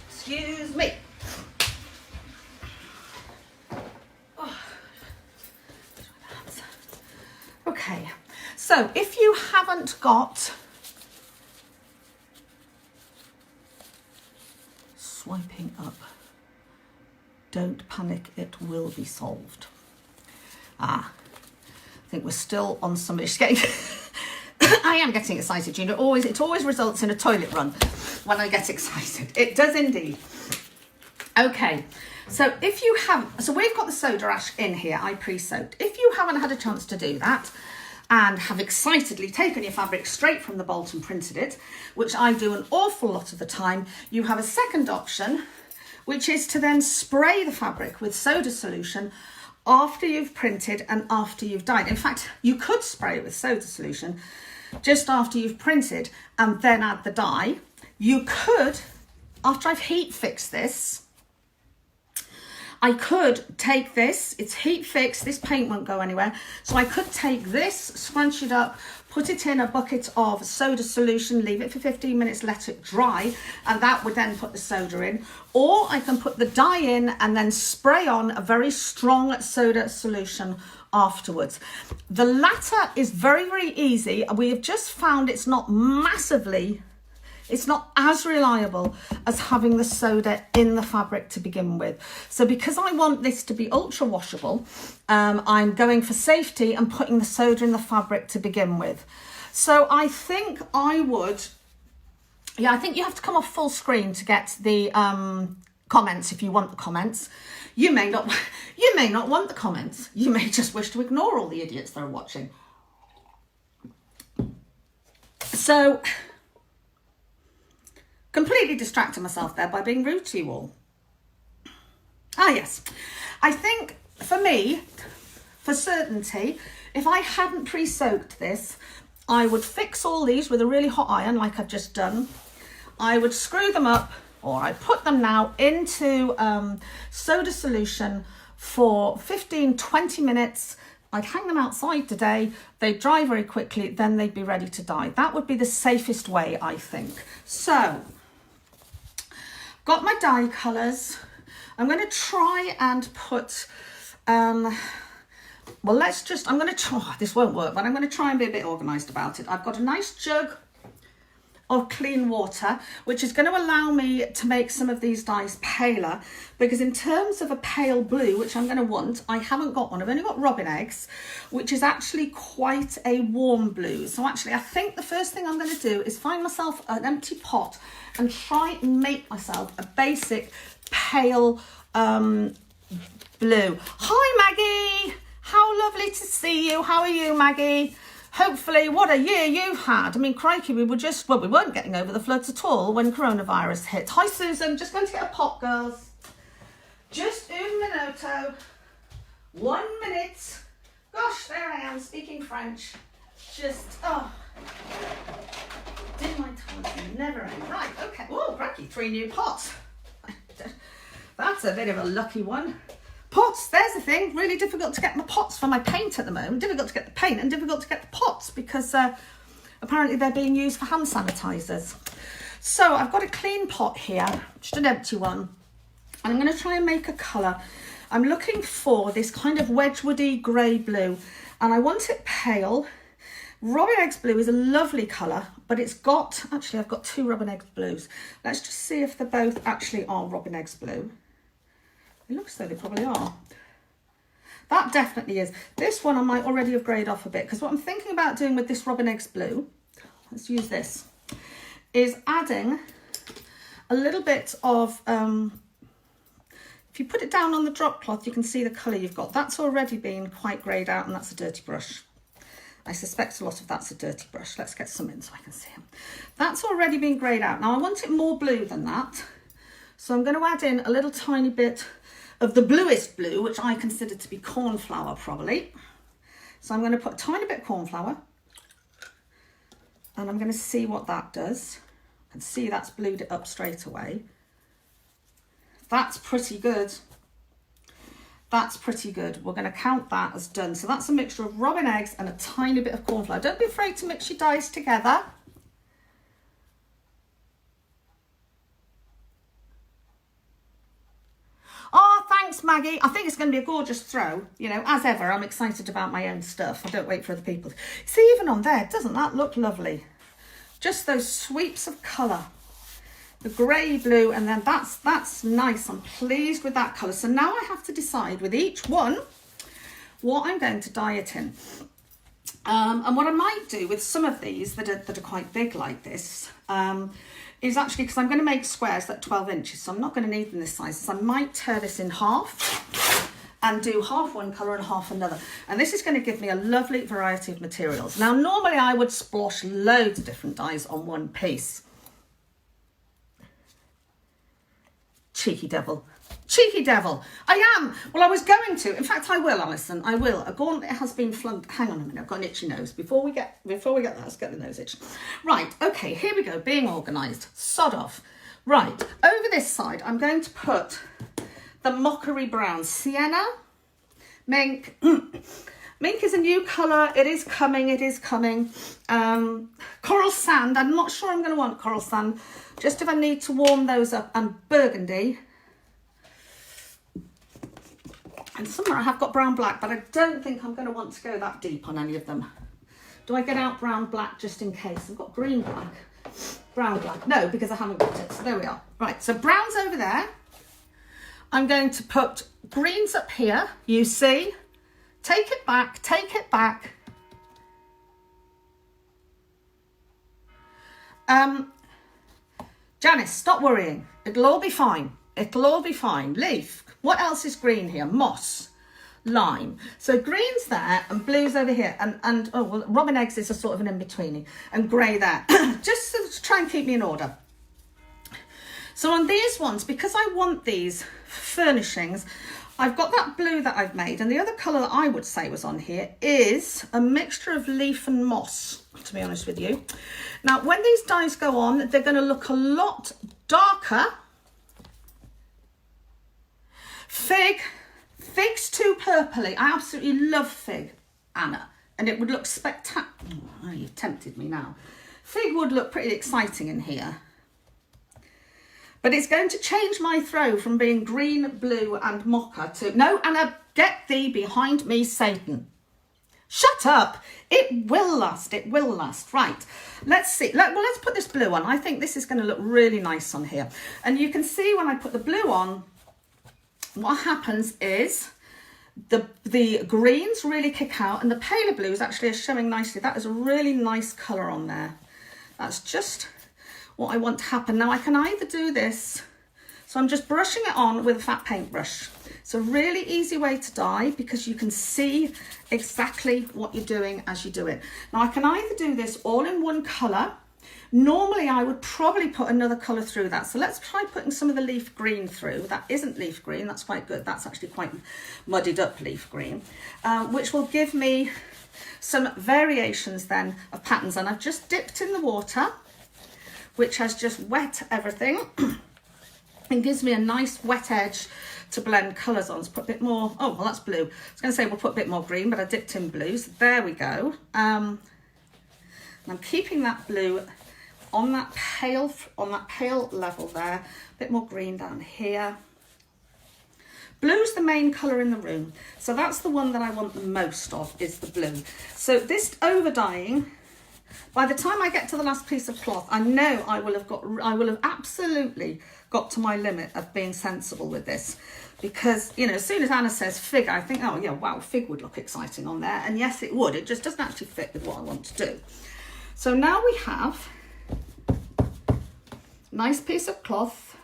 Excuse me. Okay, so if you haven't got swiping up, don't panic, it will be solved. I think we're still on somebody's getting I am getting excited, you know, it always results in a toilet run when I get excited. It does indeed. Okay, so if you have, so we've got the soda ash in here, I pre-soaked. If you haven't had a chance to do that and have excitedly taken your fabric straight from the bolt and printed it, which I do an awful lot of the time, you have a second option, which is to then spray the fabric with soda solution after you've printed and after you've dyed. In fact, you could spray it with soda solution just after you've printed and then add the dye. You could, after I've heat fixed this, I could take this, it's heat fixed, this paint won't go anywhere. So I could take this, scrunch it up, put it in a bucket of soda solution, leave it for 15 minutes, let it dry, and that would then put the soda in. Or I can put the dye in and then spray on a very strong soda solution afterwards. The latter is very, very easy. We have just found it's not as reliable as having the soda in the fabric to begin with. So because I want this to be ultra washable, I'm going for safety and putting the soda in the fabric to begin with. So I think I would, yeah, I think you have to come off full screen to get the comments if you want the comments. You may not want the comments. You may just wish to ignore all the idiots that are watching. So, completely distracted myself there by being rude to you all. Ah, yes. I think for me, for certainty, if I hadn't pre-soaked this, I would fix all these with a really hot iron like I've just done. I would screw them up, or I put them now into soda solution for 15-20 minutes. I'd hang them outside today. They'd dry very quickly, then they'd be ready to dye. That would be the safest way, I think. So, got my dye colours. I'm going to try and put, I'm going to try, this won't work, but I'm going to try and be a bit organised about it. I've got a nice jug of clean water, which is going to allow me to make some of these dyes paler, because in terms of a pale blue, which I'm going to want, I haven't got one. I've only got robin eggs, which is actually quite a warm blue. So actually, I think the first thing I'm going to do is find myself an empty pot and try and make myself a basic pale blue. Hi, Maggie. How lovely to see you. How are you, Maggie? Hopefully, what a year you've had. I mean, crikey, we weren't getting over the floods at all when coronavirus hit. Hi, Susan. Just going to get a pot, girls. Just un minuto. 1 minute. Gosh, there I am speaking French. Just, did my time never end. Right, okay. Oh, crikey, 3 new pots. That's a bit of a lucky one. Pots, there's the thing, really difficult to get my pots for my paint at the moment. Difficult to get the paint and difficult to get the pots because apparently they're being used for hand sanitizers. So I've got a clean pot here, just an empty one. And I'm going to try and make a colour. I'm looking for this kind of Wedgwoody grey blue, and I want it pale Robin Eggs Blue is a lovely colour, but it's got, actually I've got two Robin Eggs Blues. Let's just see if they both actually are Robin Eggs Blue. It looks though they probably are. That definitely is. This one I might already have greyed off a bit, because what I'm thinking about doing with this Robin Eggs Blue, let's use this, is adding a little bit of, if you put it down on the drop cloth, you can see the colour you've got. That's already been quite greyed out, and that's a dirty brush. I suspect a lot of that's a dirty brush. Let's get some in so I can see them. That's already been greyed out. Now I want it more blue than that, so I'm going to add in a little tiny bit of the bluest blue, which I consider to be cornflower probably. So I'm going to put a tiny bit of cornflower, and I'm going to see what that does. I can see that's blued it up straight away. That's pretty good. That's pretty good. We're going to count that as done. So that's a mixture of Robin Eggs and a tiny bit of cornflower. Don't be afraid to mix your dyes together. Oh, thanks, Maggie. I think it's going to be a gorgeous throw. You know, as ever, I'm excited about my own stuff. I don't wait for other people. See, even on there, doesn't that look lovely? Just those sweeps of colour. The grey blue, and then that's nice. I'm pleased with that colour. So now I have to decide with each one what I'm going to dye it in. And what I might do with some of these that are quite big like this, is actually, because I'm going to make squares that 12 inches, so I'm not going to need them this size, so I might tear this in half and do half one colour and half another. And this is going to give me a lovely variety of materials. Now, normally I would splosh loads of different dyes on one piece. Cheeky devil. Cheeky devil. I am. Well, I was going to. In fact, I will, Alison. I will. A gauntlet has been flung. Hang on a minute. I've got an itchy nose. Before we get that, let's get the nose itch. Right. Okay. Here we go. Being organised. Sod off. Right. Over this side, I'm going to put the Mockery Brown. Sienna. Mink. Mink is a new colour. It is coming. It is coming. Coral Sand. I'm not sure I'm going to want Coral Sand. Just if I need to warm those up. And Burgundy. And somewhere I have got brown black, but I don't think I'm going to want to go that deep on any of them. Do I get out brown black just in case? I've got green black. Brown black. No, because I haven't got it. So there we are. Right, so brown's over there. I'm going to put greens up here. You see? Take it back. Take it back. Janice, stop worrying. It'll all be fine. It'll all be fine. Leaf. What else is green here? Moss, lime. So green's there and blue's over here. And oh, well, Robin Eggs is a sort of an in-betweeny. And grey there. Just to try and keep me in order. So on these ones, because I want these furnishings, I've got that blue that I've made. And the other colour that I would say was on here is a mixture of leaf and moss, to be honest with you. Now, when these dyes go on, they're going to look a lot darker. Fig. Fig's too purpley. I absolutely love fig, Anna. And it would look spectacular. Oh, you've tempted me now. Fig would look pretty exciting in here. But it's going to change my throw from being green, blue and mocha to... No, Anna, get thee behind me, Satan. Shut up. It will last. It will last. Right. Let's see. Well, let's put this blue on. I think this is going to look really nice on here. And you can see when I put the blue on, what happens is the greens really kick out and the paler blues actually are showing nicely. That is a really nice colour on there. That's just what I want to happen. Now I can either do this, so I'm just brushing it on with a fat paintbrush. It's a really easy way to dye because you can see exactly what you're doing as you do it. Now I can either do this all in one colour. Normally I would probably put another colour through that. So let's try putting some of the leaf green through. That isn't leaf green, that's quite good. That's actually quite muddied up leaf green, which will give me some variations then of patterns. And I've just dipped in the water, which has just wet everything and gives me a nice wet edge to blend colours on. So put a bit more, oh, well that's blue. I was going to say we'll put a bit more green, but I dipped in blues. There we go. And I'm keeping that blue on that pale level there. A bit more green down here. Blue's the main colour in the room. So that's the one that I want the most of, is the blue. So this over dyeing, by the time I get to the last piece of cloth, I know I will have absolutely got to my limit of being sensible with this. Because, you know, as soon as Anna says fig, I think, oh yeah, wow, fig would look exciting on there. And yes, it would. It just doesn't actually fit with what I want to do. So now we have a nice piece of cloth,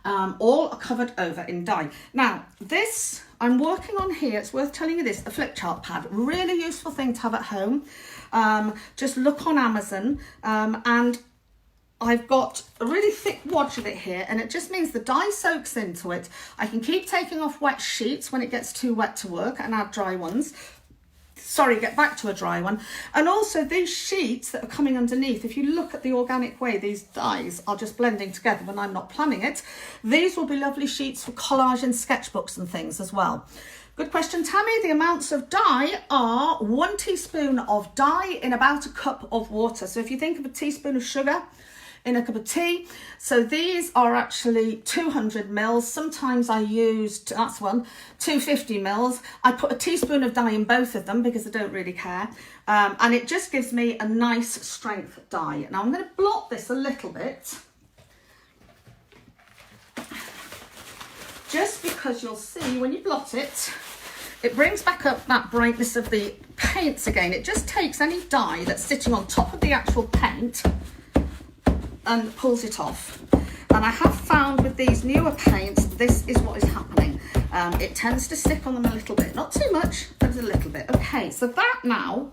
all covered over in dye. Now, this I'm working on here, it's worth telling you this, a flip chart pad. Really useful thing to have at home. Just look on Amazon, and I've got a really thick wad of it here, and it just means the dye soaks into it. I can keep taking off wet sheets when it gets too wet to work and add dry ones. Sorry, get back to a dry one. And also these sheets that are coming underneath, if you look at the organic way these dyes are just blending together when I'm not planning it, these will be lovely sheets for collage and sketchbooks and things as well. Good question, Tammy. The amounts of dye are 1 teaspoon of dye in about a cup of water. So if you think of a teaspoon of sugar in a cup of tea, so these are actually 200 mils. Sometimes I used, that's one, 250 mils. I put a teaspoon of dye in both of them because I don't really care. And it just gives me a nice strength dye. Now I'm going to blot this a little bit, just because you'll see when you blot it, it brings back up that brightness of the paints again. It just takes any dye that's sitting on top of the actual paint and pulls it off. And I have found with these newer paints, this is what is happening. It tends to stick on them a little bit, not too much, but a little bit. Okay, so that now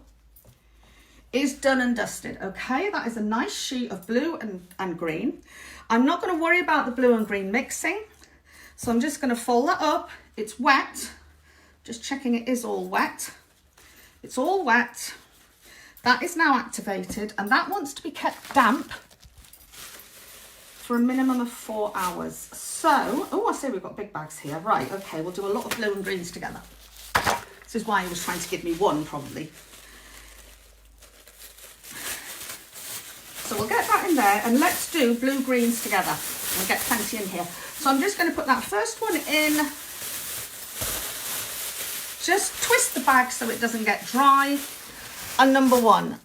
is done and dusted. Okay, that is a nice sheet of blue and green. I'm not going to worry about the blue and green mixing, so I'm just going to fold that up. It's wet, just checking it is all wet. It's all wet. That is now activated, and that wants to be kept damp for a minimum of 4 hours. So, oh, I see we've got big bags here. Right, okay, we'll do a lot of blue and greens together. This is why he was trying to give me one, probably. So we'll get that in there, and let's do blue greens together. We'll get plenty in here. So I'm just going to put that first one in. Just twist the bag so it doesn't get dry. And number one.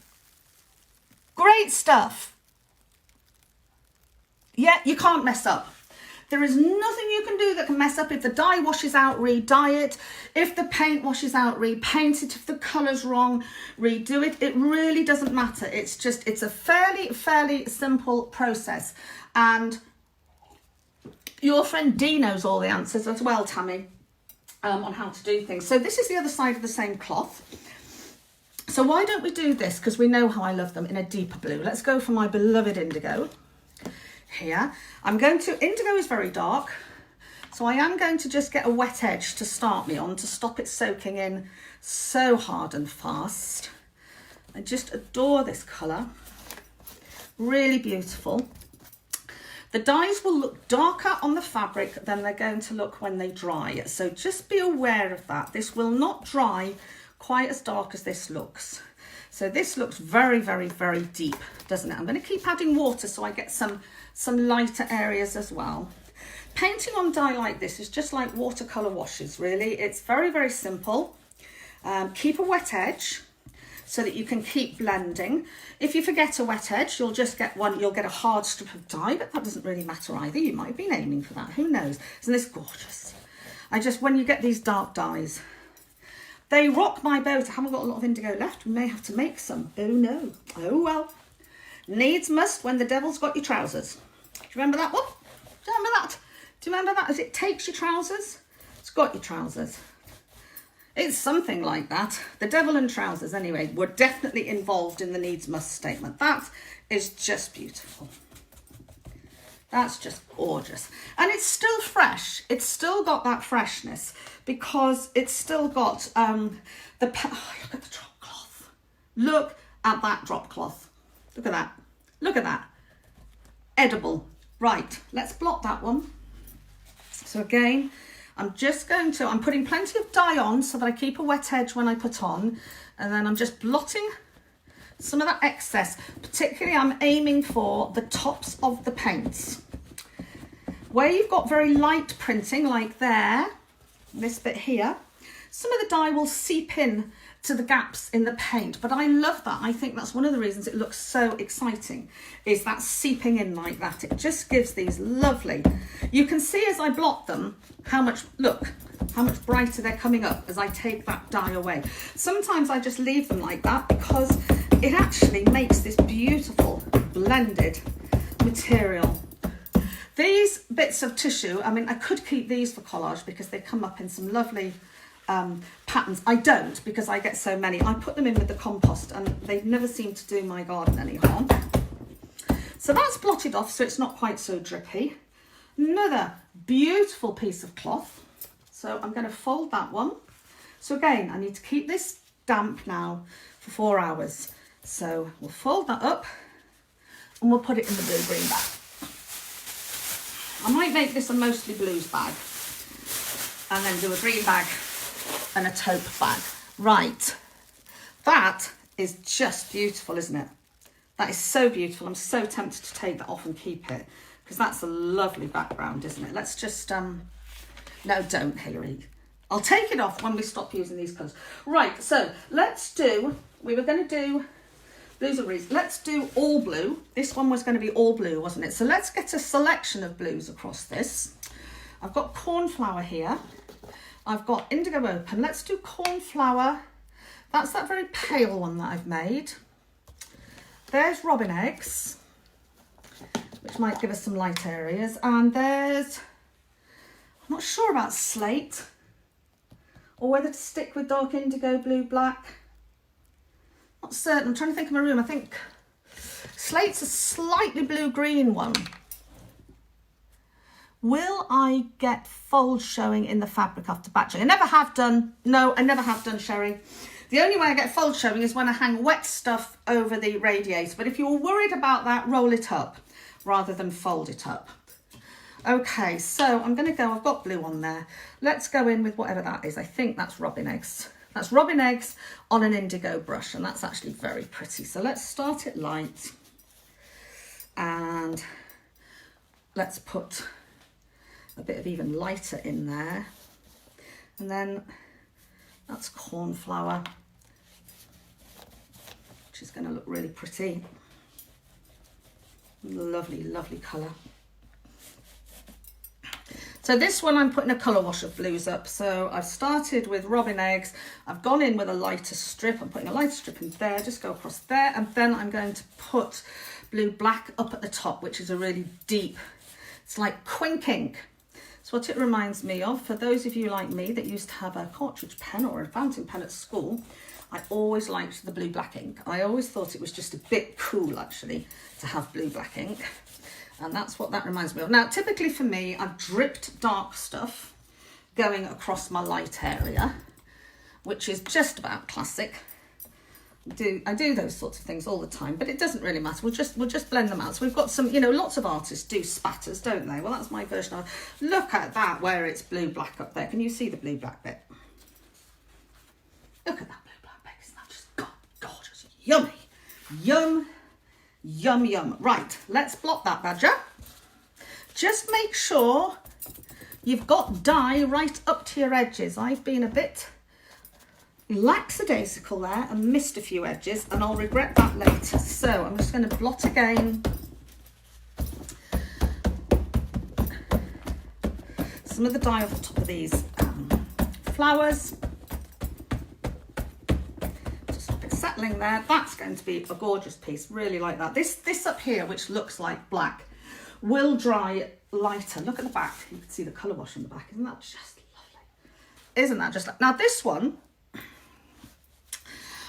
Great stuff. Yeah, you can't mess up. There is nothing you can do that can mess up. If the dye washes out, re-dye it. If the paint washes out, repaint it. If the colour's wrong, redo it. It really doesn't matter. It's just, it's a fairly simple process. And your friend Dee knows all the answers as well, Tammy, on how to do things. So this is the other side of the same cloth. So why don't we do this? Because we know how I love them in a deeper blue. Let's go for my beloved indigo. Here I'm going to, indigo is very dark, so I am going to just get a wet edge to start me on to stop it soaking in so hard and fast. I just adore this colour, really beautiful. The dyes will look darker on the fabric than they're going to look when they dry, so just be aware of that. This will not dry quite as dark as this looks. So this looks very deep, doesn't it? I'm going to keep adding water so I get some lighter areas as well. Painting on dye like this is just like watercolour washes, really. It's very simple. Keep a wet edge so that you can keep blending. If you forget a wet edge, you'll just get one, you'll get a hard strip of dye, but that doesn't really matter either. You might have been aiming for that, who knows? Isn't this gorgeous? When you get these dark dyes, they rock my boat. I haven't got a lot of indigo left. We may have to make some. Oh no. Oh well. Needs must when the devil's got your trousers. Do you remember that one? Do you remember that? Do you remember that? As it takes your trousers, it's got your trousers. It's something like that. The devil and trousers, anyway, were definitely involved in the needs must statement. That is just beautiful. That's just gorgeous. And it's still fresh. It's still got that freshness because it's still got oh, look at the drop cloth. Look at that drop cloth. Look at that. Look at that. Edible. Right, let's blot that one. So again, I'm putting plenty of dye on so that I keep a wet edge when I put on. And then I'm just blotting some of that excess. Particularly I'm aiming for the tops of the paints. Where you've got very light printing, like there, this bit here, some of the dye will seep in to the gaps in the paint, but I love that. I think that's one of the reasons it looks so exciting, is that seeping in like that. It just gives these lovely, you can see as I blot them, how much brighter they're coming up as I take that dye away. Sometimes I just leave them like that because it actually makes this beautiful blended material. These bits of tissue, I mean, I could keep these for collage because they come up in some lovely patterns. I don't, because I get so many. I put them in with the compost and they never seem to do my garden any harm. So that's blotted off, so it's not quite so drippy. Another beautiful piece of cloth. So I'm going to fold that one. So again, I need to keep this damp now for 4 hours. So we'll fold that up and we'll put it in the blue-green bag. I might make this a mostly blues bag and then do a green bag and a taupe bag. Right, that is just beautiful, isn't it? That is so beautiful. I'm so tempted to take that off and keep it because that's a lovely background, isn't it? Let's just, no, don't, Hilary. I'll take it off when we stop using these colours. Right, so let's do, we were going to do blues or greens. Let's do all blue. This one was going to be all blue, wasn't it? So let's get a selection of blues across this. I've got cornflower here. I've got indigo open. Let's do cornflower. That's that very pale one that I've made. There's robin eggs, which might give us some light areas. And there's, I'm not sure about slate or whether to stick with dark indigo, blue, black. Not certain. I'm trying to think of my room. I think slate's a slightly blue-green one. Will I get folds showing in the fabric after batching? I never have done. No, I never have done, Sherry. The only way I get folds showing is when I hang wet stuff over the radiator. But if you're worried about that, roll it up rather than fold it up. Okay, so I'm going to go, I've got blue on there. Let's go in with whatever that is. I think that's robin eggs. That's robin eggs on an indigo brush, and that's actually very pretty. So let's start it light and let's put a bit of even lighter in there. And then that's cornflower, which is going to look really pretty. Lovely, lovely colour. So this one I'm putting a colour wash of blues up. So I've started with robin eggs. I've gone in with a lighter strip. I'm putting a lighter strip in there, just go across there. And then I'm going to put blue black up at the top, which is a really deep, it's like quink ink. It's what it reminds me of. For those of you like me that used to have a cartridge pen or a fountain pen at school, I always liked the blue black ink. I always thought it was just a bit cool actually to have blue black ink. And that's what that reminds me of. Now, typically for me, I've dripped dark stuff going across my light area, which is just about classic. I do those sorts of things all the time, but it doesn't really matter. We'll just blend them out. So we've got some, you know, lots of artists do spatters, don't they? Well, that's my version of, look at that, where it's blue-black up there. Can you see the blue-black bit? Look at that blue-black bit. Isn't that just gorgeous? Yummy. Yum. Yum, yum. Right, let's blot that badger. Just make sure you've got dye right up to your edges. I've been a bit lackadaisical there and missed a few edges, and I'll regret that later. So I'm just going to blot again. Some of the dye off the top of these flowers. Settling there. That's going to be a gorgeous piece. Really like that. This up here, which looks like black, will dry lighter. Look at the back. You can see the colour wash on the back. Isn't that just lovely? Isn't that just like, now this one,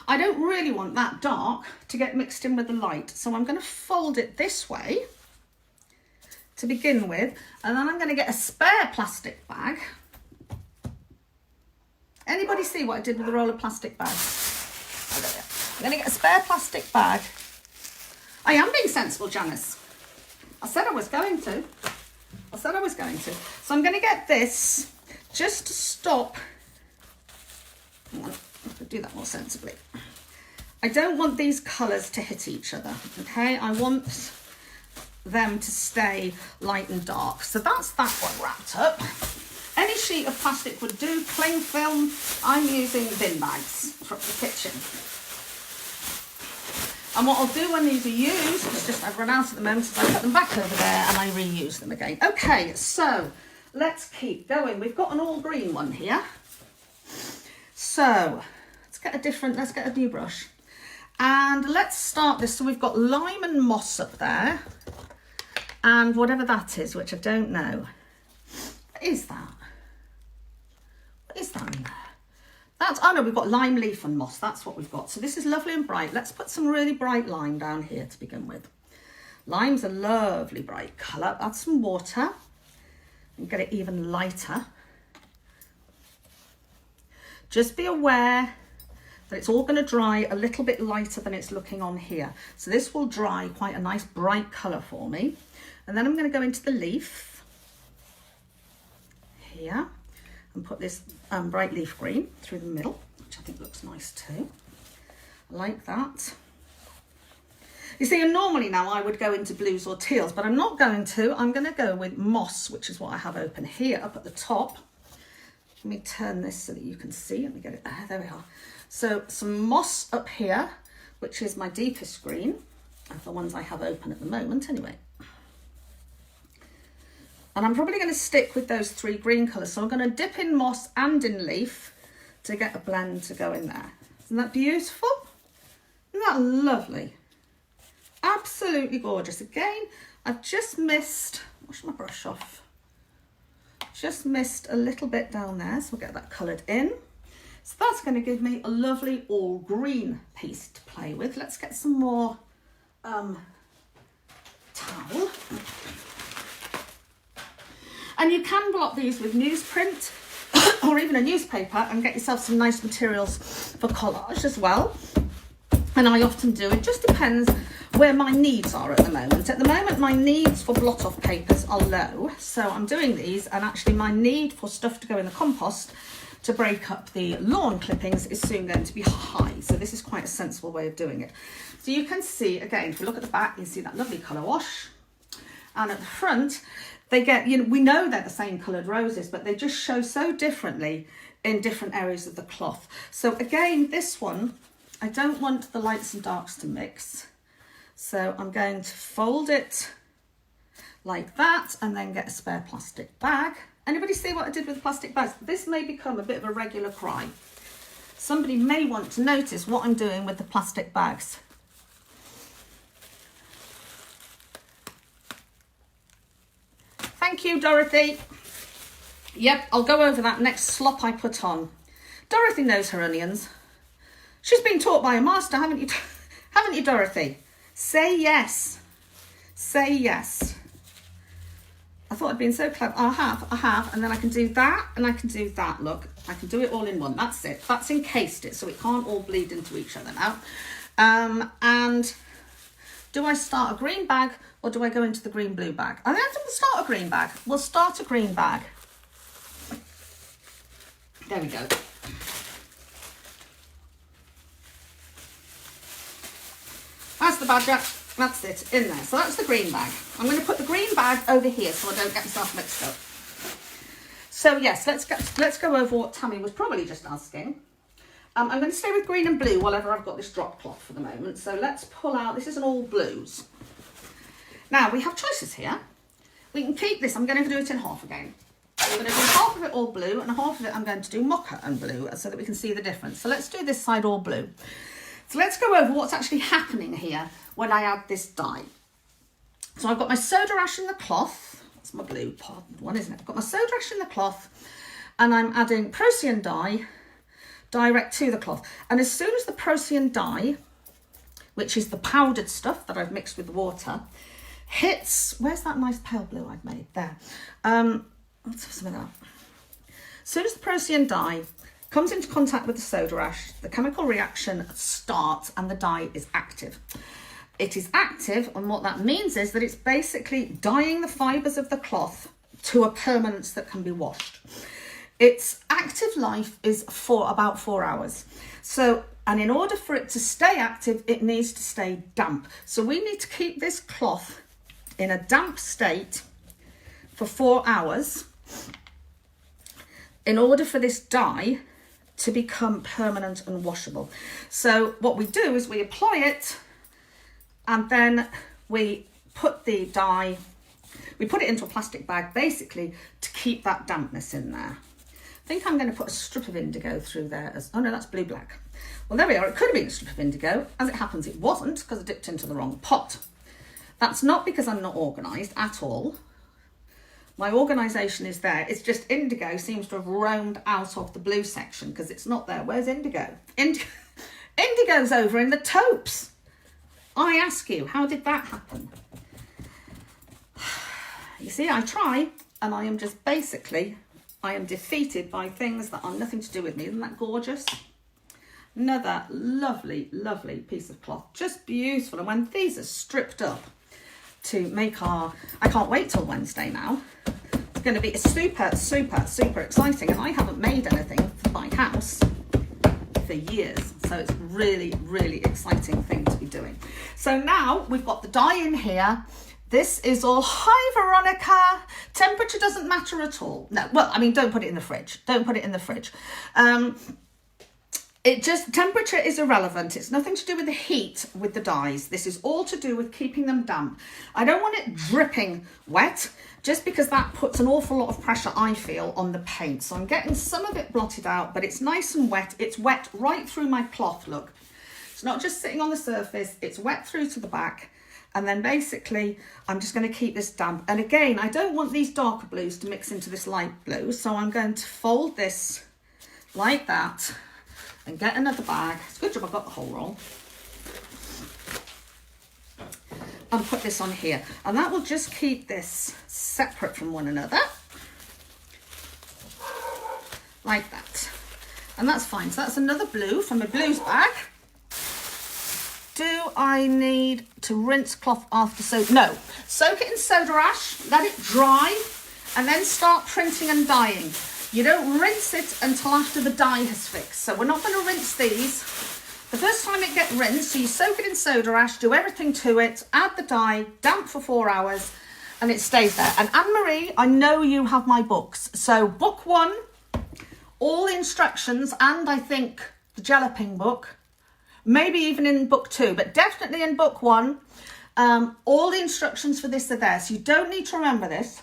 I don't really want that dark to get mixed in with the light, so I'm going to fold it this way to begin with, and then I'm going to get a spare plastic bag. Anybody see what I did with the roll of plastic bag? I'm going to get a spare plastic bag. I am being sensible, Janice. I said I was going to. So I'm going to get this just to stop. Hang on, I could do that more sensibly. I don't want these colours to hit each other, okay? I want them to stay light and dark. So that's that one wrapped up. Any sheet of plastic would do. Cling film, I'm using bin bags from the kitchen. And what I'll do when these are used, it's just I've run out at the moment, is I put them back over there and I reuse them again. Okay, so let's keep going. We've got an all green one here. So let's get a new brush. And let's start this. So we've got lime and moss up there. And whatever that is, which I don't know. What is that? What is that in there? Oh no, we've got lime leaf and moss. That's what we've got. So this is lovely and bright. Let's put some really bright lime down here to begin with. Lime's a lovely bright colour. Add some water and get it even lighter. Just be aware that it's all going to dry a little bit lighter than it's looking on here. So this will dry quite a nice bright colour for me. And then I'm going to go into the leaf here and put this bright leaf green through the middle, which I think looks nice too. I like that. You see, and normally now I would go into blues or teals, but I'm not going to. I'm going to go with moss, which is what I have open here up at the top. Let me turn this so that you can see. Let me get it there. There we are. So some moss up here, which is my deepest green, of the ones I have open at the moment anyway. And I'm probably going to stick with those three green colours. So I'm going to dip in moss and in leaf to get a blend to go in there. Isn't that beautiful? Isn't that lovely? Absolutely gorgeous. Again, I've just missed, wash my brush off. Just missed a little bit down there. So we'll get that coloured in. So that's going to give me a lovely all green piece to play with. Let's get some more towel. And you can block these with newsprint or even a newspaper and get yourself some nice materials for collage as well. And I often do. It just depends where my needs are at the moment. At the moment, my needs for blot off papers are low. So I'm doing these, and actually my need for stuff to go in the compost to break up the lawn clippings is soon going to be high. So this is quite a sensible way of doing it. So you can see, again, if you look at the back, you see that lovely colour wash. And at the front, they get, we know they're the same coloured roses, but they just show so differently in different areas of the cloth. So again, this one, I don't want the lights and darks to mix. So I'm going to fold it like that and then get a spare plastic bag. Anybody see what I did with the plastic bags? This may become a bit of a regular cry. Somebody may want to notice what I'm doing with the plastic bags. Thank you, Dorothy. Yep, I'll go over that next slop I put on. Dorothy knows her onions. She's been taught by a master, haven't you? Haven't you, Dorothy? Say yes. Say yes. I thought I'd been so clever. I have, and then I can do that, and I can do that. Look, I can do it all in one. That's it. That's encased it, so it can't all bleed into each other now. And do I start a green bag, or do I go into the green blue bag? I think we'll start a green bag. We'll start a green bag. There we go. That's the badger. That's it, in there. So that's the green bag. I'm going to put the green bag over here so I don't get myself mixed up. So yes, let's go over what Tammy was probably just asking. I'm going to stay with green and blue whilever I've got this drop cloth for the moment. So let's pull out, this is an all blues. Now we have choices here. We can keep this, I'm going to do it in half again. I'm going to do half of it all blue and half of it I'm going to do mocha and blue so that we can see the difference. So let's do this side all blue. So let's go over what's actually happening here when I add this dye. So I've got my soda ash in the cloth. That's my blue one, isn't it? I've got my soda ash in the cloth and I'm adding procion dye direct to the cloth. And as soon as the procion dye, which is the powdered stuff that I've mixed with the water, hits, where's that nice pale blue I've made? There. Let's have some of that. As soon as the procion dye comes into contact with the soda ash, the chemical reaction starts and the dye is active. It is active, and what that means is that it's basically dyeing the fibres of the cloth to a permanence that can be washed. Its active life is for about 4 hours. So, and in order for it to stay active, it needs to stay damp. So we need to keep this cloth in a damp state for 4 hours in order for this dye to become permanent and washable. So what we do is we apply it, and then we put the dye, we put it into a plastic bag basically to keep that dampness in there. I think I'm going to put a strip of indigo through there as, oh no, that's blue black. Well, there we are. It could have been a strip of indigo. As it happens, it wasn't, because I dipped into the wrong pot. That's not because I'm not organised at all. My organisation is there. It's just indigo seems to have roamed out of the blue section because it's not there. Where's indigo? Indigo's over in the taupes. I ask you, how did that happen? You see, I try, and I am just basically, I am defeated by things that are nothing to do with me. Isn't that gorgeous? Another lovely, lovely piece of cloth. Just beautiful. And when these are stripped up to make our, I can't wait till Wednesday now. It's going to be super, super, super exciting. And I haven't made anything for my house for years. So it's really, really exciting thing to be doing. So now we've got the dye in here. This is all, hi Veronica. Temperature doesn't matter at all. No, well, I mean, don't put it in the fridge. Don't put it in the fridge. It just, temperature is irrelevant. It's nothing to do with the heat with the dyes. This is all to do with keeping them damp. I don't want it dripping wet, just because that puts an awful lot of pressure, I feel, on the paint. So I'm getting some of it blotted out, but it's nice and wet. It's wet right through my cloth, look. It's not just sitting on the surface, it's wet through to the back. And then basically, I'm just going to keep this damp. And again, I don't want these darker blues to mix into this light blue. So I'm going to fold this like that and get another bag. It's a good job I got the whole roll. And put this on here. And that will just keep this separate from one another. Like that. And that's fine. So that's another blue from a blues bag. Do I need to rinse cloth after soap? No. Soak it in soda ash, let it dry, and then start printing and dyeing. You don't rinse it until after the dye has fixed. So we're not going to rinse these. The first time it gets rinsed, so you soak it in soda ash, do everything to it, add the dye, damp for 4 hours, and it stays there. And Anne-Marie, I know you have my books. So book 1, all the instructions, and I think the galloping book, maybe even in book 2, but definitely in book 1, all the instructions for this are there. So you don't need to remember this.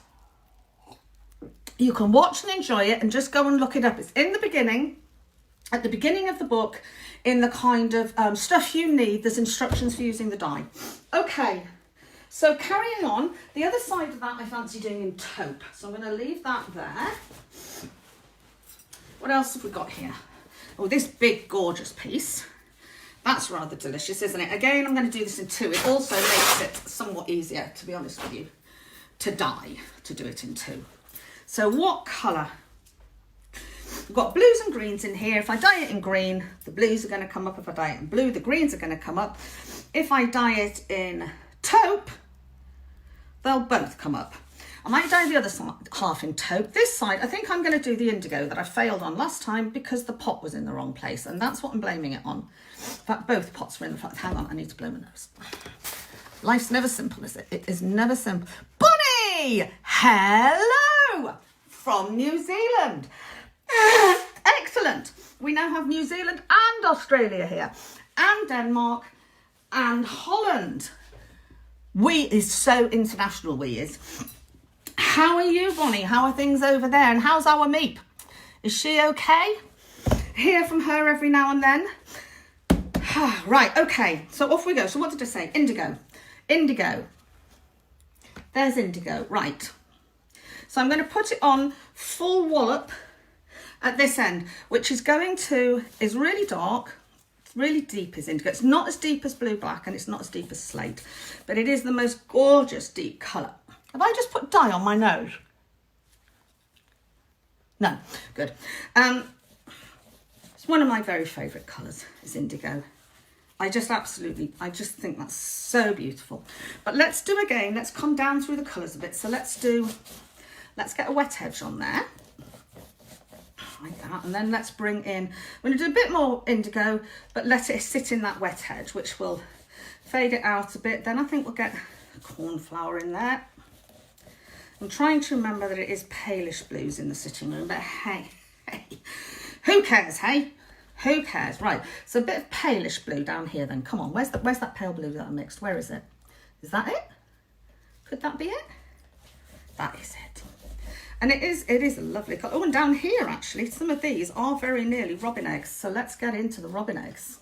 You can watch and enjoy it and just go and look it up. It's in the beginning, at the beginning of the book, in the kind of stuff you need. There's instructions for using the dye. Okay, so carrying on, the other side of that I fancy doing in taupe. So I'm going to leave that there. What else have we got here? Oh, this big gorgeous piece. That's rather delicious, isn't it? Again, I'm going to do this in 2. It also makes it somewhat easier, to be honest with you, to dye, to do it in 2. So what colour? We've got blues and greens in here. If I dye it in green, the blues are going to come up. If I dye it in blue, the greens are going to come up. If I dye it in taupe, they'll both come up. I might dye the other side, half in taupe. This side, I think I'm going to do the indigo that I failed on last time because the pot was in the wrong place, and that's what I'm blaming it on. In fact, both pots were in the front. Hang on, I need to blow my nose. Life's never simple, is it? It is never simple. Bonnie! Hello! From New Zealand. Excellent. We now have New Zealand and Australia here, and Denmark and Holland. We is so international, we is. How are you, Bonnie? How are things over there? And how's our Meep? Is she okay? Hear from her every now and then. Right, okay, so off we go. So what did I say? Indigo. Indigo. There's indigo, right. So I'm going to put it on full wallop at this end, which is going to, is really dark. It's really deep as indigo. It's not as deep as blue black, and it's not as deep as slate, but it is the most gorgeous deep colour. Have I just put dye on my nose? No, good. It's one of my very favourite colours, is indigo. I just think that's so beautiful. But let's do again, let's come down through the colours a bit. So let's get a wet edge on there. Like that. And then let's bring in, I'm going to do a bit more indigo, but let it sit in that wet edge, which will fade it out a bit. Then I think we'll get cornflower in there. I'm trying to remember that it is palish blues in the sitting room, but hey, who cares, hey? Who cares? Right, so a bit of palish blue down here then. Come on, where's that pale blue that I mixed? Where is it? Is that it? Could that be it? That is it. And it is a lovely colour. Oh, and down here, actually, some of these are very nearly robin eggs. So let's get into the robin eggs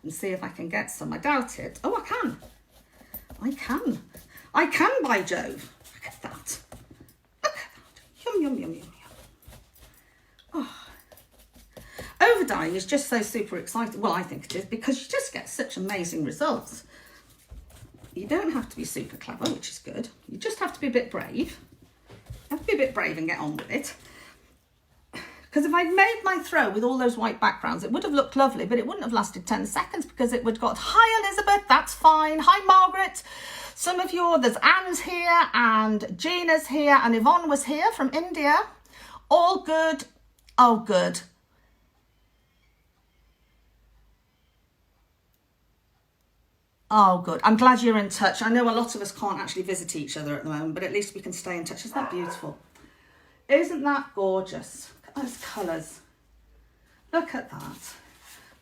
and see if I can get some. I doubt it. Oh, I can. I can, by Jove. Look at that. Look at that. Yum, yum, yum, yum, yum. Oh. Overdying is just so super exciting. Well, I think it is, because you just get such amazing results. You don't have to be super clever, which is good. You just have to be a bit brave. You have to be a bit brave and get on with it. Because if I'd made my throw with all those white backgrounds, it would have looked lovely, but it wouldn't have lasted 10 seconds because it would have got, hi Elizabeth, that's fine. Hi Margaret. Some of you, there's Anne's here and Gina's here and Yvonne was here from India. All good. Oh, good. Oh, good. I'm glad you're in touch. I know a lot of us can't actually visit each other at the moment, but at least we can stay in touch. Isn't that beautiful? Isn't that gorgeous? Look at those colours. Look at that.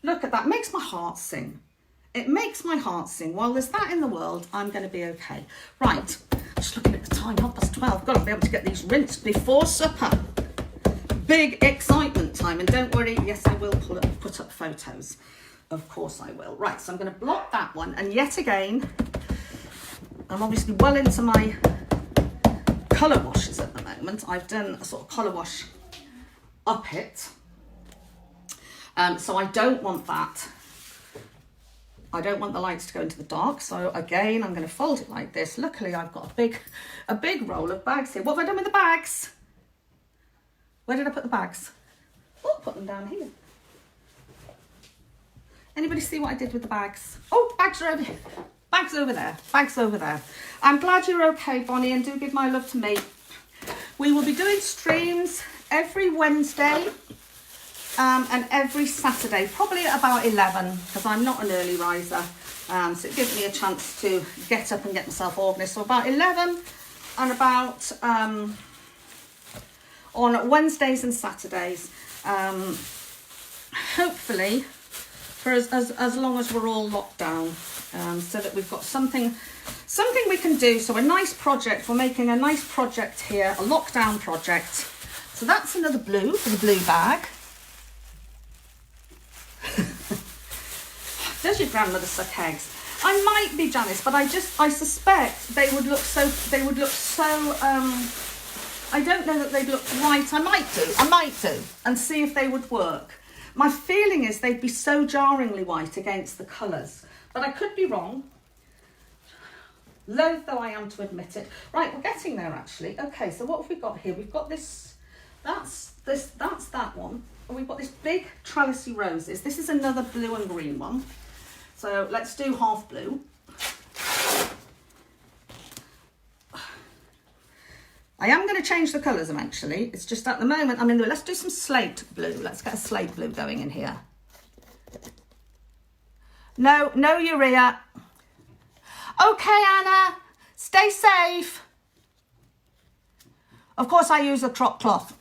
Look at that. It makes my heart sing. It makes my heart sing. While there's that in the world, I'm going to be okay. Right. Just looking at the time, 12:30. God, I'll be able to get these rinsed before supper. Big excitement time. And don't worry, yes, I will put up photos. Of course I will. Right, so I'm going to block that one. And yet again, I'm obviously well into my colour washes at the moment. I've done a sort of colour wash up it. So I don't want that. I don't want the lights to go into the dark. So again, I'm going to fold it like this. Luckily, I've got a big roll of bags here. What have I done with the bags? Where did I put the bags? Oh, put them down here. Anybody see what I did with the bags? Oh, bags are over here. Bags over there. Bags over there. I'm glad you're okay, Bonnie, and do give my love to me. We will be doing streams every Wednesday and every Saturday, probably at about 11, because I'm not an early riser. So it gives me a chance to get up and get myself organised. So about 11 and about on Wednesdays and Saturdays. Hopefully, for as long as we're all locked down, so that we've got something we can do. So a nice project, we're making a nice project here, a lockdown project. So that's another blue for the blue bag. Does your grandmother suck eggs? I might be, Janice, but I suspect they would look so I don't know that they'd look right. I might do and see if they would work. My feeling is they'd be so jarringly white against the colours, but I could be wrong. Loath though I am to admit it. Right, we're getting there actually. Okay, so what have we got here? We've got this, that's that one. And we've got this big trellisy roses. This is another blue and green one. So let's do half blue. I am going to change the colours eventually. It's just at the moment, I mean, let's do some slate blue. Let's get a slate blue going in here. No urea. Okay, Anna, stay safe. Of course, I use a crop cloth.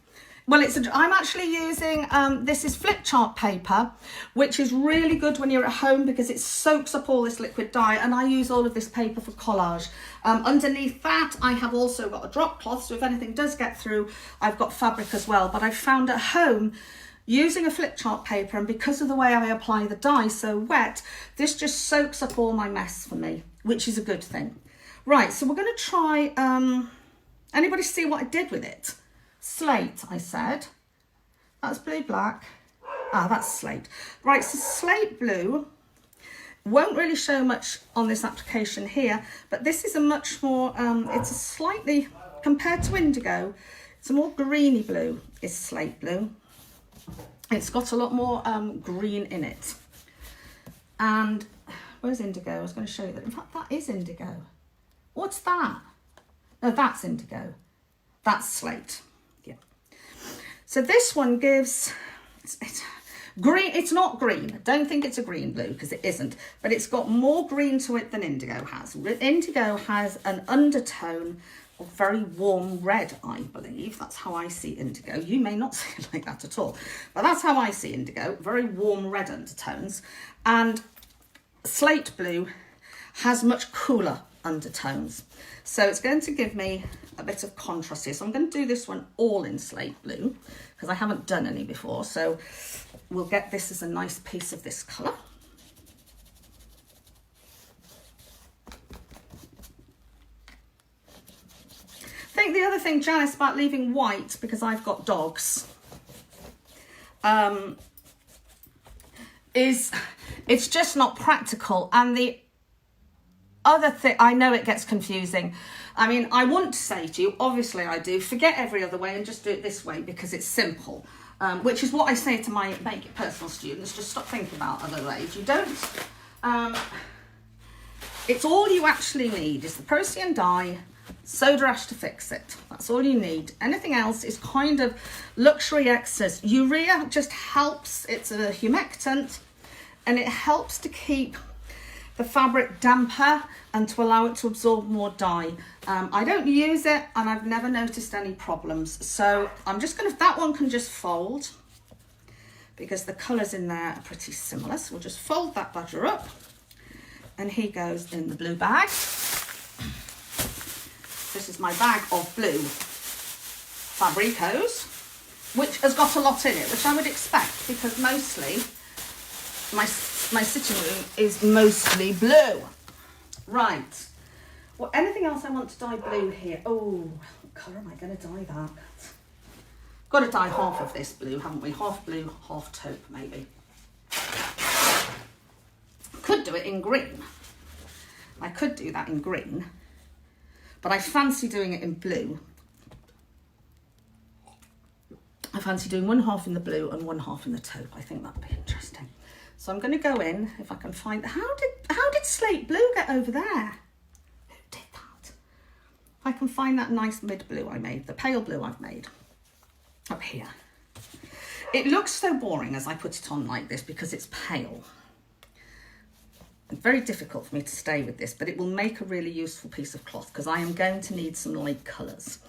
Well, I'm actually using, this is flip chart paper, which is really good when you're at home because it soaks up all this liquid dye, and I use all of this paper for collage. Underneath that, I have also got a drop cloth, so if anything does get through, I've got fabric as well. But I found at home, using a flip chart paper, and because of the way I apply the dye so wet, this just soaks up all my mess for me, which is a good thing. Right, so we're going to try, anybody see what I did with it? Slate, I said. That's blue black. Ah, that's slate. Right, so slate blue won't really show much on this application here, but this is a much more, it's a slightly, compared to indigo, it's a more greeny blue, is slate blue. It's got a lot more green in it. And where's indigo? I was going to show you that. In fact, that is indigo. What's that? No, that's indigo. That's slate. So this one gives, Green, it's not green. Don't think it's a green blue because it isn't, but it's got more green to it than indigo has. Indigo has an undertone of very warm red, I believe. That's how I see indigo. You may not see it like that at all, but that's how I see indigo, very warm red undertones. And slate blue has much cooler undertones. So it's going to give me a bit of contrast here. So I'm going to do this one all in slate blue because I haven't done any before. So we'll get this as a nice piece of this colour. I think the other thing, Janice, about leaving white, because I've got dogs, is it's just not practical. And the other thing, I know it gets confusing. I mean, I want to say to you, obviously I do, forget every other way and just do it this way because it's simple. Which is what I say to my Make It Personal students, just stop thinking about other ways. You don't, it's all you actually need is the procion dye, soda ash to fix it. That's all you need. Anything else is kind of luxury excess. Urea just helps, it's a humectant, and it helps to keep the fabric damper and to allow it to absorb more dye. I don't use it and I've never noticed any problems. So I'm just going to, that one can just fold because the colours in there are pretty similar. So we'll just fold that badger up and he goes in the blue bag. This is my bag of blue Fabricos, which has got a lot in it, which I would expect because mostly my sitting room is mostly blue. Right. Well, anything else I want to dye blue here? Oh, what colour am I going to dye that? Got to dye half of this blue, haven't we? Half blue, half taupe, maybe. Could do it in green. I could do that in green, but I fancy doing it in blue. I fancy doing one half in the blue and one half in the taupe. I think that'd be interesting. So I'm going to go in, if I can find, how did slate blue get over there? Who did that? If I can find that nice mid blue I made, the pale blue I've made, up here. It looks so boring as I put it on like this because it's pale. It's very difficult for me to stay with this, but it will make a really useful piece of cloth because I am going to need some light colours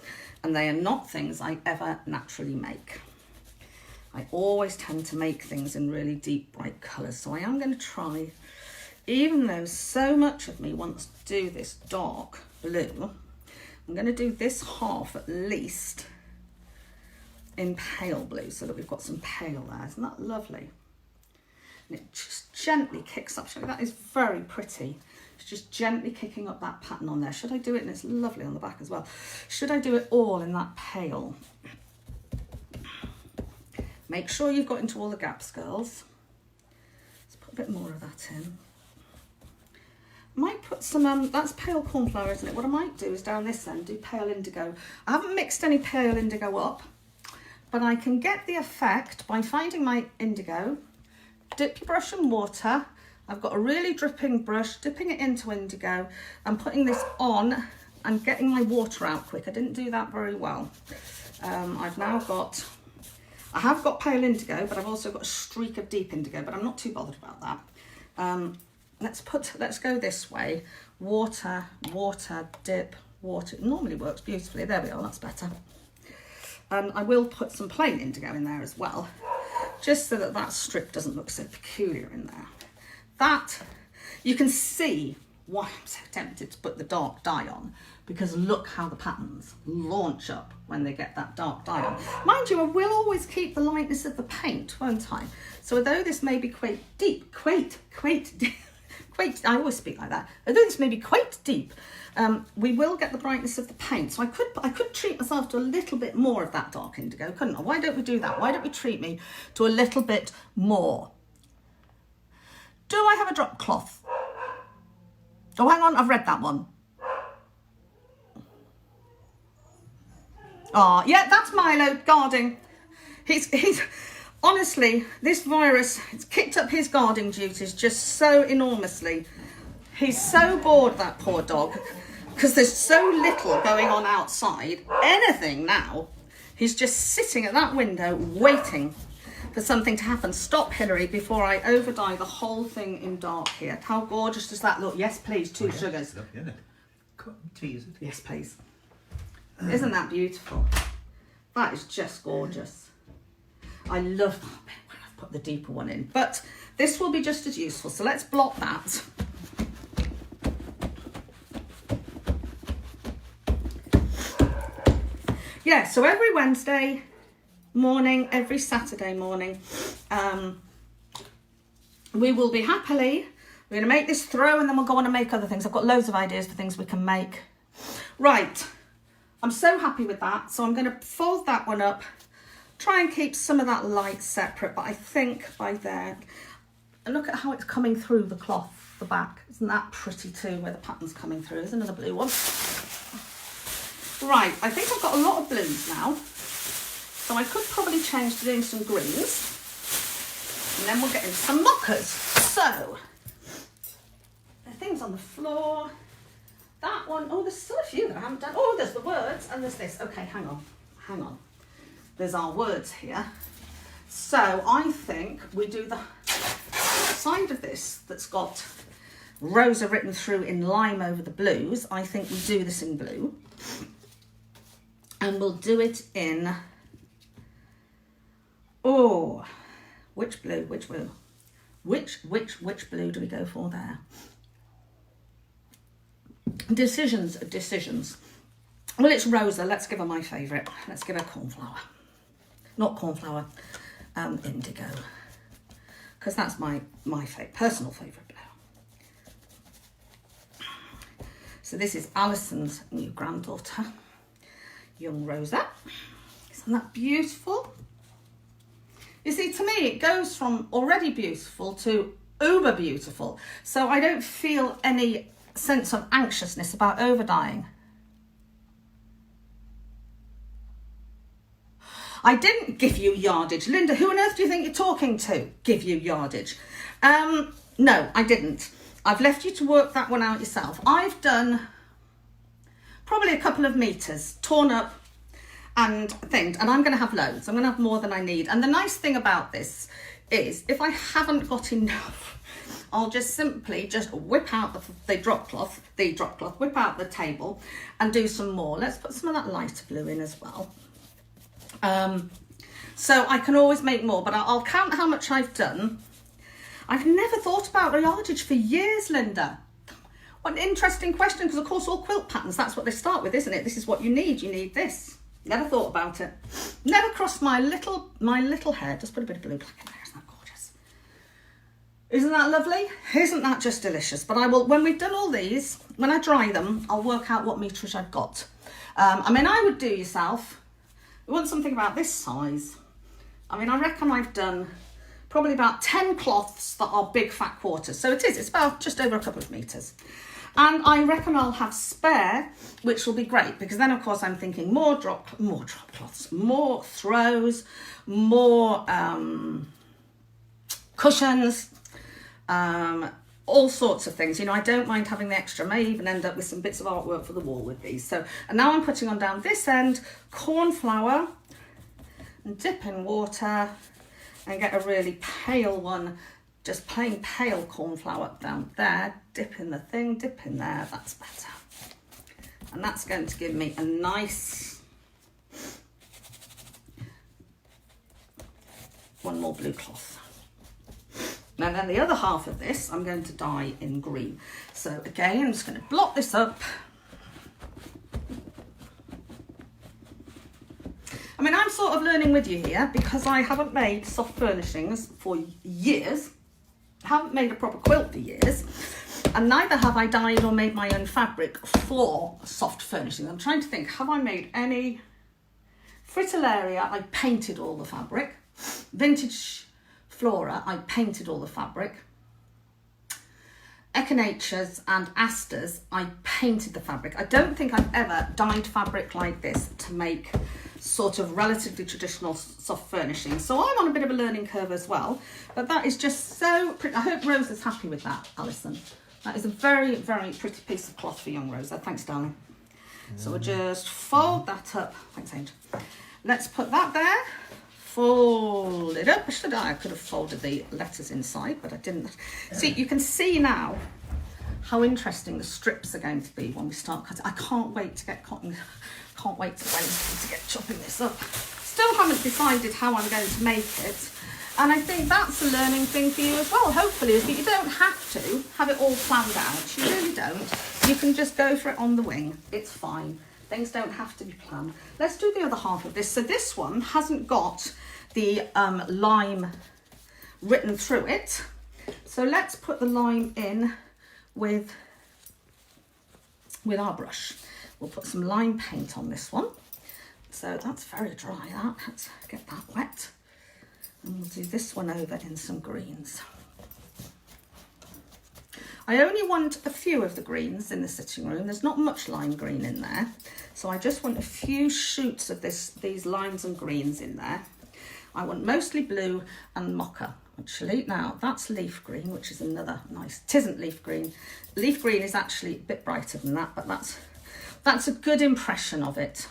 and they are not things I ever naturally make. I always tend to make things in really deep, bright colours. So I am going to try, even though so much of me wants to do this dark blue, I'm going to do this half at least in pale blue so that we've got some pale there. Isn't that lovely? And it just gently kicks up. That is very pretty. It's just gently kicking up that pattern on there. Should I do it? And it's lovely on the back as well. Should I do it all in that pale? Make sure you've got into all the gaps, girls. Let's put a bit more of that in. I might put some, that's pale cornflower, isn't it? What I might do is down this end, do pale indigo. I haven't mixed any pale indigo up, but I can get the effect by finding my indigo, dip your brush in water. I've got a really dripping brush, dipping it into indigo and putting this on and getting my water out quick. I didn't do that very well. I've now got, I have got pale indigo, but I've also got a streak of deep indigo, but I'm not too bothered about that. Let's go this way. Water, water, dip, water. It normally works beautifully. There we are, that's better. I will put some plain indigo in there as well, just so that that strip doesn't look so peculiar in there. That, you can see why I'm so tempted to put the dark dye on, because look how the patterns launch up when they get that dark dye on. Mind you, I will always keep the lightness of the paint, won't I? So although this may be quite deep, I always speak like that. Although this may be quite deep, we will get the brightness of the paint. So I could treat myself to a little bit more of that dark indigo, couldn't I? Why don't we do that? Why don't we treat me to a little bit more? Do I have a drop cloth? Oh, hang on, I've read that one. Oh, yeah, that's Milo guarding. He's honestly, this virus has kicked up his guarding duties just so enormously. He's so bored, that poor dog, because there's so little going on outside. Anything now. He's just sitting at that window waiting for something to happen. Stop, Hilary, before I over dye the whole thing in dark here. How gorgeous does that look? Yes, please, two sugars. Lovely, isn't it? Tease it. Yes, please. Isn't that beautiful? That is just gorgeous. I love that bit where I've put the deeper one in. But this will be just as useful. So let's blot that. Yeah, so every Wednesday morning, every Saturday morning, we will be we're going to make this throw and then we'll go on and make other things. I've got loads of ideas for things we can make. Right, I'm so happy with that. So I'm going to fold that one up, try and keep some of that light separate, but I think by there, and look at how it's coming through the cloth, the back. Isn't that pretty too, where the pattern's coming through? There's another blue one. Right, I think I've got a lot of blues now. So I could probably change to doing some greens. And then we'll get into some mockers. So, the things on the floor. That one, oh, there's still a few that I haven't done. Oh, there's the words and there's this. Okay, hang on. There's our words here. So I think we do the side of this that's got Rosa written through in lime over the blues. I think we do this in blue. And we'll do it in, oh, which blue? Which blue do we go for there? Decisions. Well, it's Rosa. Let's give her my favourite. Let's give her cornflower. Not cornflower, indigo. Because that's my personal favourite blue. So this is Alison's new granddaughter, young Rosa. Isn't that beautiful? You see, to me, it goes from already beautiful to uber beautiful. So I don't feel any sense of anxiousness about over dyeing. I didn't give you yardage. Linda, who on earth do you think you're talking to? Give you yardage. No, I didn't. I've left you to work that one out yourself. I've done probably a couple of meters, torn up and things, and I'm going to have loads. I'm going to have more than I need. And the nice thing about this is if I haven't got enough, I'll just simply whip out the drop cloth, whip out the table and do some more. Let's put some of that lighter blue in as well. So I can always make more, but I'll count how much I've done. I've never thought about yardage for years, Linda. What an interesting question, because of course all quilt patterns, that's what they start with, isn't it? This is what you need this. Never thought about it. Never crossed my little head. Just put a bit of blue black in there, isn't that gorgeous? Isn't that lovely? Isn't that just delicious? But I will, when we've done all these, when I dry them, I'll work out what meterage I've got. I mean, I would do yourself, we want something about this size. I mean, I reckon I've done probably about 10 cloths that are big fat quarters. So it's about just over a couple of meters. And I reckon I'll have spare, which will be great, because then of course I'm thinking more drop cloths, more throws, more cushions, all sorts of things. You know, I don't mind having the extra. May even end up with some bits of artwork for the wall with these. So, and now I'm putting on down this end cornflower and dip in water and get a really pale one, just plain pale cornflower down there, dip in the thing, dip in there, that's better. And that's going to give me a nice, one more blue cloth. And then the other half of this, I'm going to dye in green. So again, I'm just going to blot this up. I mean, I'm sort of learning with you here because I haven't made soft furnishings for years. I haven't made a proper quilt for years. And neither have I dyed or made my own fabric for soft furnishings. I'm trying to think, have I made any? Fritillaria, I painted all the fabric. Vintage Flora, I painted all the fabric. Echinacea and Asters, I painted the fabric. I don't think I've ever dyed fabric like this to make sort of relatively traditional soft furnishing. So I'm on a bit of a learning curve as well, but that is just so pretty. I hope Rosa's happy with that, Alison. That is a very, very pretty piece of cloth for young Rosa. Thanks, darling. So we'll just fold that up. Thanks, Angel. Let's put that there, fold it up. I could have folded the letters inside, but I didn't. See, you can see now how interesting the strips are going to be when we start cutting. I can't wait to get cotton. Can't wait to Wednesday to get chopping this up. Still haven't decided how I'm going to make it. And I think that's a learning thing for you as well, hopefully, is that you don't have to have it all planned out. You really don't. You can just go for it on the wing. It's fine. Things don't have to be planned. Let's do the other half of this. So this one hasn't got the lime written through it. So let's put the lime in with our brush. We'll put some lime paint on this one. So that's very dry, that. Let's get that wet. And we'll do this one over in some greens. I only want a few of the greens in the sitting room. There's not much lime green in there. So I just want a few shoots of these limes and greens in there. I want mostly blue and mocha, actually. Now, that's leaf green, which is another nice... It isn't leaf green. Leaf green is actually a bit brighter than that, but that's a good impression of it.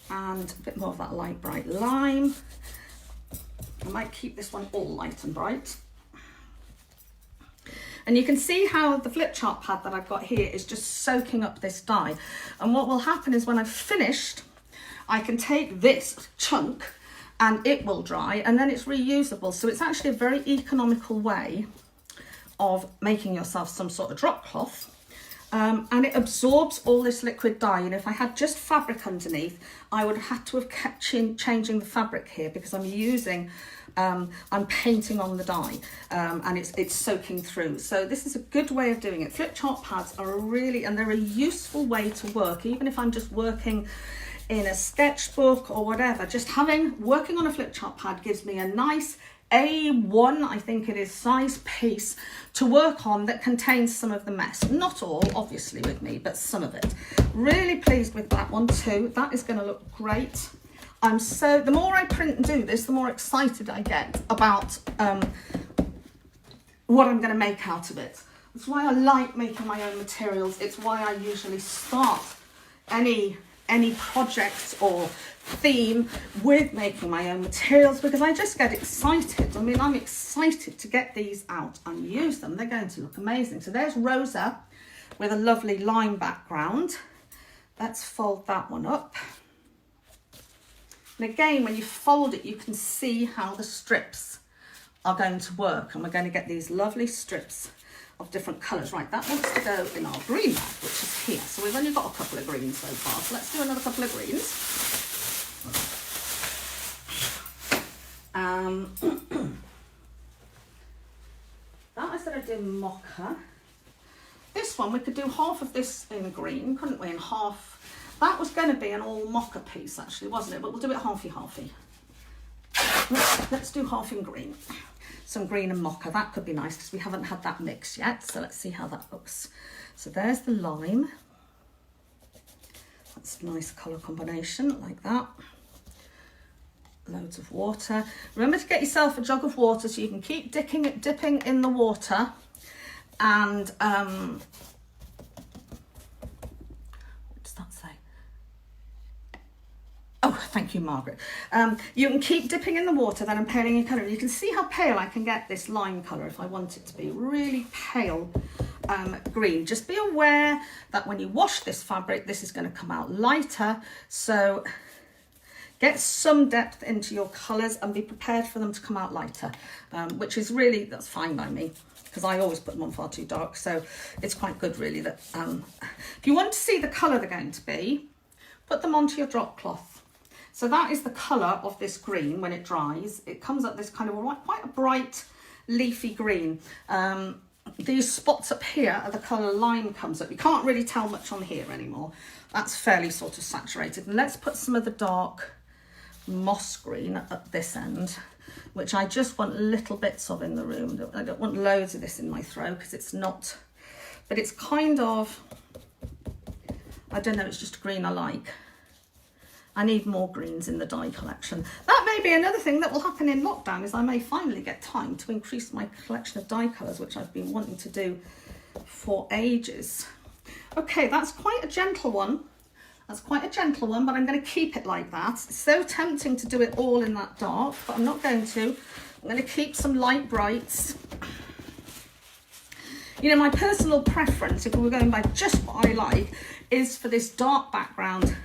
And a bit more of that light bright lime. I might keep this one all light and bright. And you can see how the flip chart pad that I've got here is just soaking up this dye. And what will happen is when I've finished, I can take this chunk and it will dry, and then it's reusable. So it's actually a very economical way of making yourself some sort of drop cloth. And it absorbs all this liquid dye. And if I had just fabric underneath, I would have had to have kept changing the fabric here, because I'm using, I'm painting on the dye, and it's soaking through. So this is a good way of doing it. Flip chart pads are they're a useful way to work, even if I'm just working in a sketchbook or whatever. Just working on a flip chart pad gives me a nice A1, I think it is, size piece to work on that contains some of the mess. Not all, obviously, with me, but some of it. Really pleased with that one too. That is going to look great. The more I print and do this, the more excited I get about what I'm going to make out of it. That's why I like making my own materials. It's why I usually start any project or theme with making my own materials, because I just get excited. I mean, I'm excited to get these out and use them. They're going to look amazing. So there's Rosa with a lovely lime background. Let's fold that one up. And again, when you fold it, you can see how the strips are going to work, and we're going to get these lovely strips of different colours. Right, that wants to go in our green bag, which is here. So we've only got a couple of greens so far. So let's do another couple of greens. That is going to do mocha. This one, we could do half of this in green, couldn't we? And half, that was going to be an all mocha piece actually, wasn't it? But we'll do it halfy. Let's do half in green. Some green and mocha. That could be nice because we haven't had that mix yet. So let's see how that looks. So there's the lime. That's a nice colour combination like that. Loads of water. Remember to get yourself a jug of water so you can keep dipping in the water. And what does that say? Oh, thank you, Margaret. You can keep dipping in the water, then I'm paling your colour. You can see how pale I can get this lime colour if I want it to be really pale green. Just be aware that when you wash this fabric, this is going to come out lighter. So get some depth into your colours and be prepared for them to come out lighter, which is really, that's fine by me, because I always put them on far too dark. So it's quite good really that if you want to see the colour they're going to be, put them onto your drop cloth. So that is the colour of this green when it dries. It comes up this kind of quite a bright leafy green. These spots up here are the colour lime comes up. You can't really tell much on here anymore. That's fairly sort of saturated. And let's put some of the dark moss green at this end, which I just want little bits of in the room. I don't want loads of this in my throw because it's not, but it's kind of, I don't know, it's just green I like. I need more greens in the dye collection. That may be another thing that will happen in lockdown, is I may finally get time to increase my collection of dye colours, which I've been wanting to do for ages. Okay, that's quite a gentle one. That's quite a gentle one, but I'm going to keep it like that. It's so tempting to do it all in that dark, but I'm not going to. I'm going to keep some light brights. You know, my personal preference, if we were going by just what I like, is for this dark background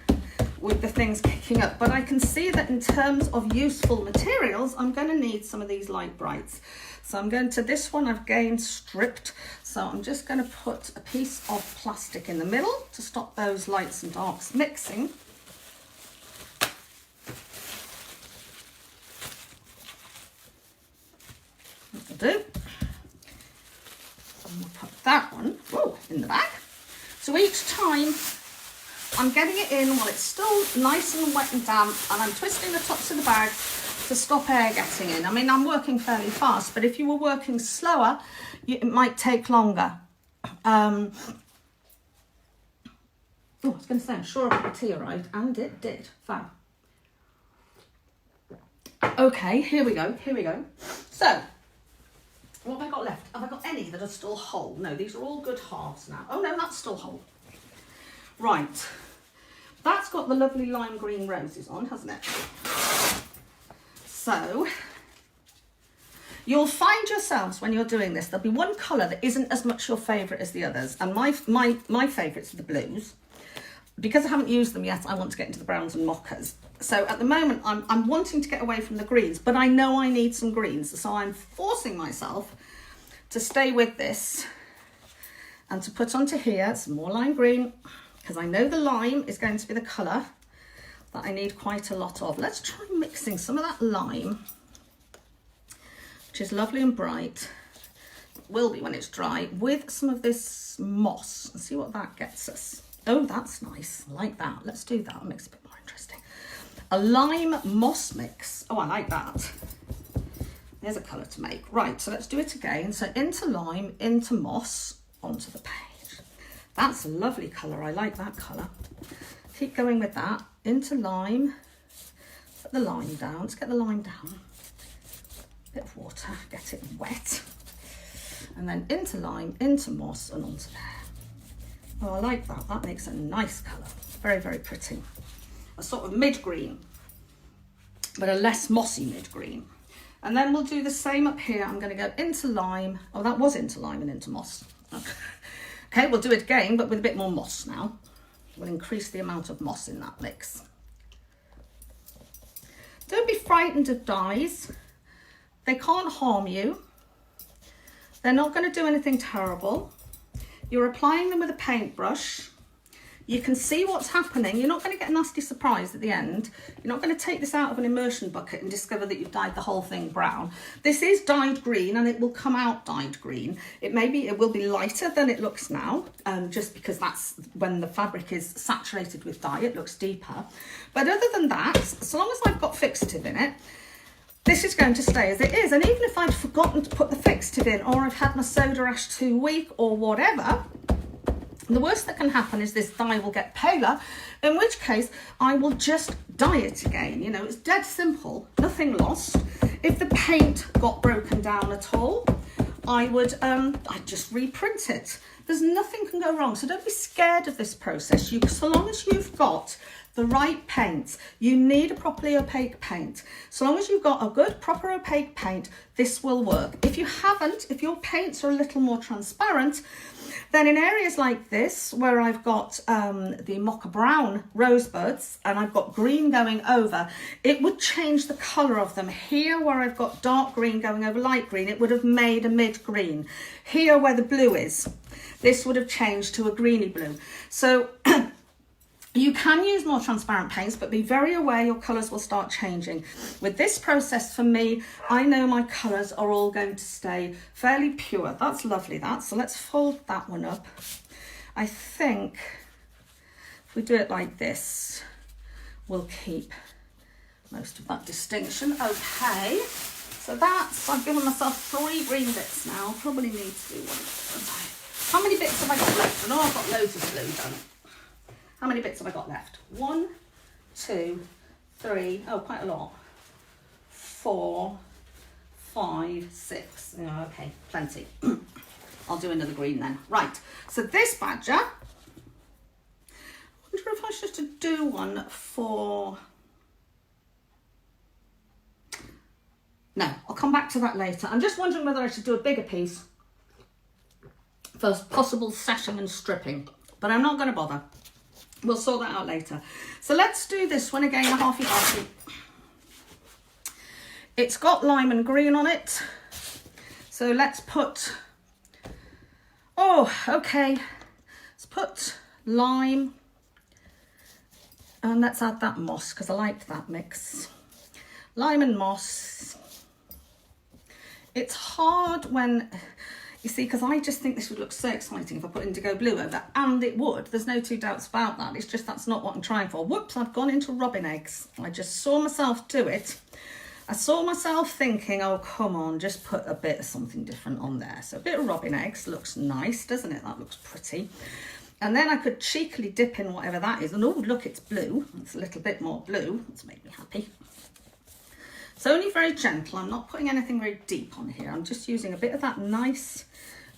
with the things kicking up. But I can see that in terms of useful materials, I'm going to need some of these light brights. So I'm going to, this one I've again stripped. So I'm just going to put a piece of plastic in the middle to stop those lights and darks mixing. That'll do. And we'll put that one in the bag. So each time I'm getting it in while it's still nice and wet and damp, and I'm twisting the tops of the bag to stop air getting in. I mean, I'm working fairly fast, but if you were working slower, it might take longer. Oh, I was going to say, I'm sure I got the tea arrived, and it did. Fab. Okay, here we go. So, what have I got left? Have I got any that are still whole? No, these are all good halves now. Oh no, that's still whole. Right. That's got the lovely lime green roses on, hasn't it? So, you'll find yourselves when you're doing this, there'll be one colour that isn't as much your favourite as the others. And my favourites are the blues. Because I haven't used them yet, I want to get into the browns and mochas. So at the moment, I'm wanting to get away from the greens, but I know I need some greens. So I'm forcing myself to stay with this and to put onto here some more lime green, because I know the lime is going to be the colour that I need quite a lot of. Let's try mixing some of that lime, which is lovely and bright, will be when it's dry, with some of this moss and see what that gets us. Oh, that's nice. I like that. Let's do that. It makes it a bit more interesting. A lime moss mix. Oh, I like that. There's a colour to make. Right, so let's do it again. So into lime, into moss, onto the page. That's a lovely colour. I like that colour. Keep going with that. Into lime. Put the lime down. Let's get the lime down. Bit of water. Get it wet. And then into lime, into moss, and onto there. Oh, I like that. That makes a nice colour. Very, very pretty. A sort of mid-green, but a less mossy mid-green. And then we'll do the same up here. I'm going to go into lime. Oh, that was into lime and into moss. Okay, we'll do it again, but with a bit more moss now. We'll increase the amount of moss in that mix. Don't be frightened of dyes. They can't harm you. They're not going to do anything terrible. You're applying them with a paintbrush. You can see what's happening. You're not going to get a nasty surprise at the end. You're not going to take this out of an immersion bucket and discover that you've dyed the whole thing brown. This is dyed green and it will come out dyed green. It will be lighter than it looks now, just because that's when the fabric is saturated with dye, it looks deeper. But other than that, so long as I've got fixative in it, this is going to stay as it is. And even if I'd forgotten to put the fixative in, or I've had my soda ash too weak or whatever, the worst that can happen is this dye will get paler, in which case I will just dye it again. You know, it's dead simple, nothing lost. If the paint got broken down at all, I'd just reprint it. There's nothing can go wrong. So don't be scared of this process. So long as you've got the right paint, you need a properly opaque paint. So long as you've got a good, proper opaque paint, this will work. If you haven't, if your paints are a little more transparent, then in areas like this, where I've got the mocha brown rosebuds and I've got green going over, it would change the colour of them. Here, where I've got dark green going over light green, it would have made a mid-green. Here, where the blue is, this would have changed to a greeny blue. So you can use more transparent paints, but be very aware your colours will start changing. With this process, for me, I know my colours are all going to stay fairly pure. That's lovely, that. So let's fold that one up. I think if we do it like this, we'll keep most of that distinction. Okay, so I've given myself 3 green bits now. Probably need to do one at a time. How many bits have I got left? I know I've got loads of blue done. How many bits have I got left? 1, 2, 3, oh, quite a lot. 4, 5, 6. Oh, okay, plenty. I'll do another green then. Right, so this badger wonder if I should do one for... No, I'll come back to that later. I'm just wondering whether I should do a bigger piece for possible sashing and stripping, but I'm not going to bother. We'll sort that out later. So let's do this one again, a halfy-halfy. It's got lime and green on it. So let's put, oh, okay. Let's put lime and let's add that moss because I like that mix. Lime and moss. It's hard when, you see, because I just think this would look so exciting if I put indigo blue over, and it would. There's no two doubts about that. It's just that's not what I'm trying for. Whoops, I've gone into robin eggs. I just saw myself do it. I saw myself thinking, oh, come on, just put a bit of something different on there. So a bit of robin eggs looks nice, doesn't it? That looks pretty. And then I could cheekily dip in whatever that is. And oh, look, it's blue. It's a little bit more blue. That's made me happy. It's only very gentle. I'm not putting anything very deep on here. I'm just using a bit of that nice,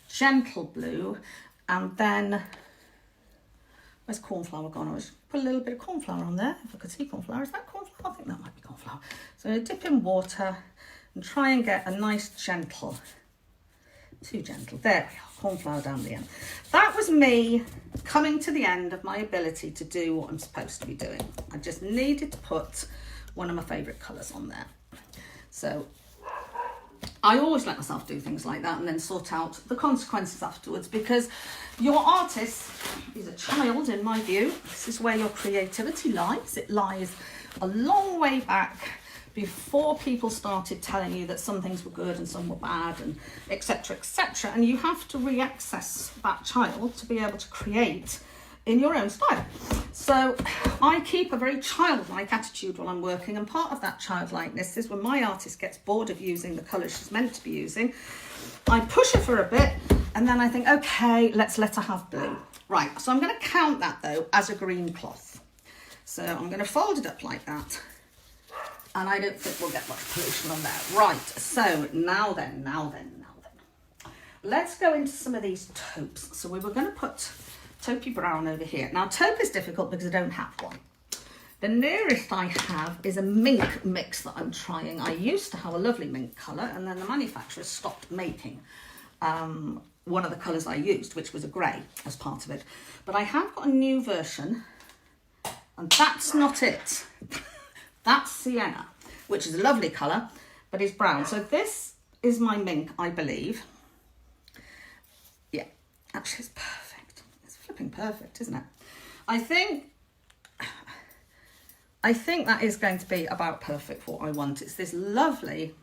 gentle blue. And then, where's cornflower gone? I was put a little bit of cornflower on there. If I could see cornflower. Is that cornflower? I think that might be cornflower. So I'm going to dip in water and try and get a nice gentle, too gentle. There we are, cornflower down the end. That was me coming to the end of my ability to do what I'm supposed to be doing. I just needed to put one of my favourite colours on there. So I always let myself do things like that and then sort out the consequences afterwards, because your artist is a child, in my view. This is where your creativity lies. It lies a long way back before people started telling you that some things were good and some were bad, and etc, etc. And you have to re-access that child to be able to create in your own style. So I keep a very childlike attitude while I'm working, and part of that childlikeness is when my artist gets bored of using the colours she's meant to be using, I push her for a bit and then I think, okay, let's let her have blue. Right, so I'm going to count that though as a green cloth. So I'm going to fold it up like that, and I don't think we'll get much pollution on there. Right, so now then. Let's go into some of these taupes. So we were going to put taupey brown over here. Now taupe is difficult because I don't have one. The nearest I have is a mink mix that I'm trying. I used to have a lovely mink colour, and then the manufacturer stopped making one of the colours I used, which was a grey as part of it. But I have got a new version, and that's not it. That's sienna, which is a lovely colour, but is brown. So this is my mink, I believe. Yeah, actually it's perfect. It's flipping perfect, isn't it? I think that is going to be about perfect for what I want. It's this lovely,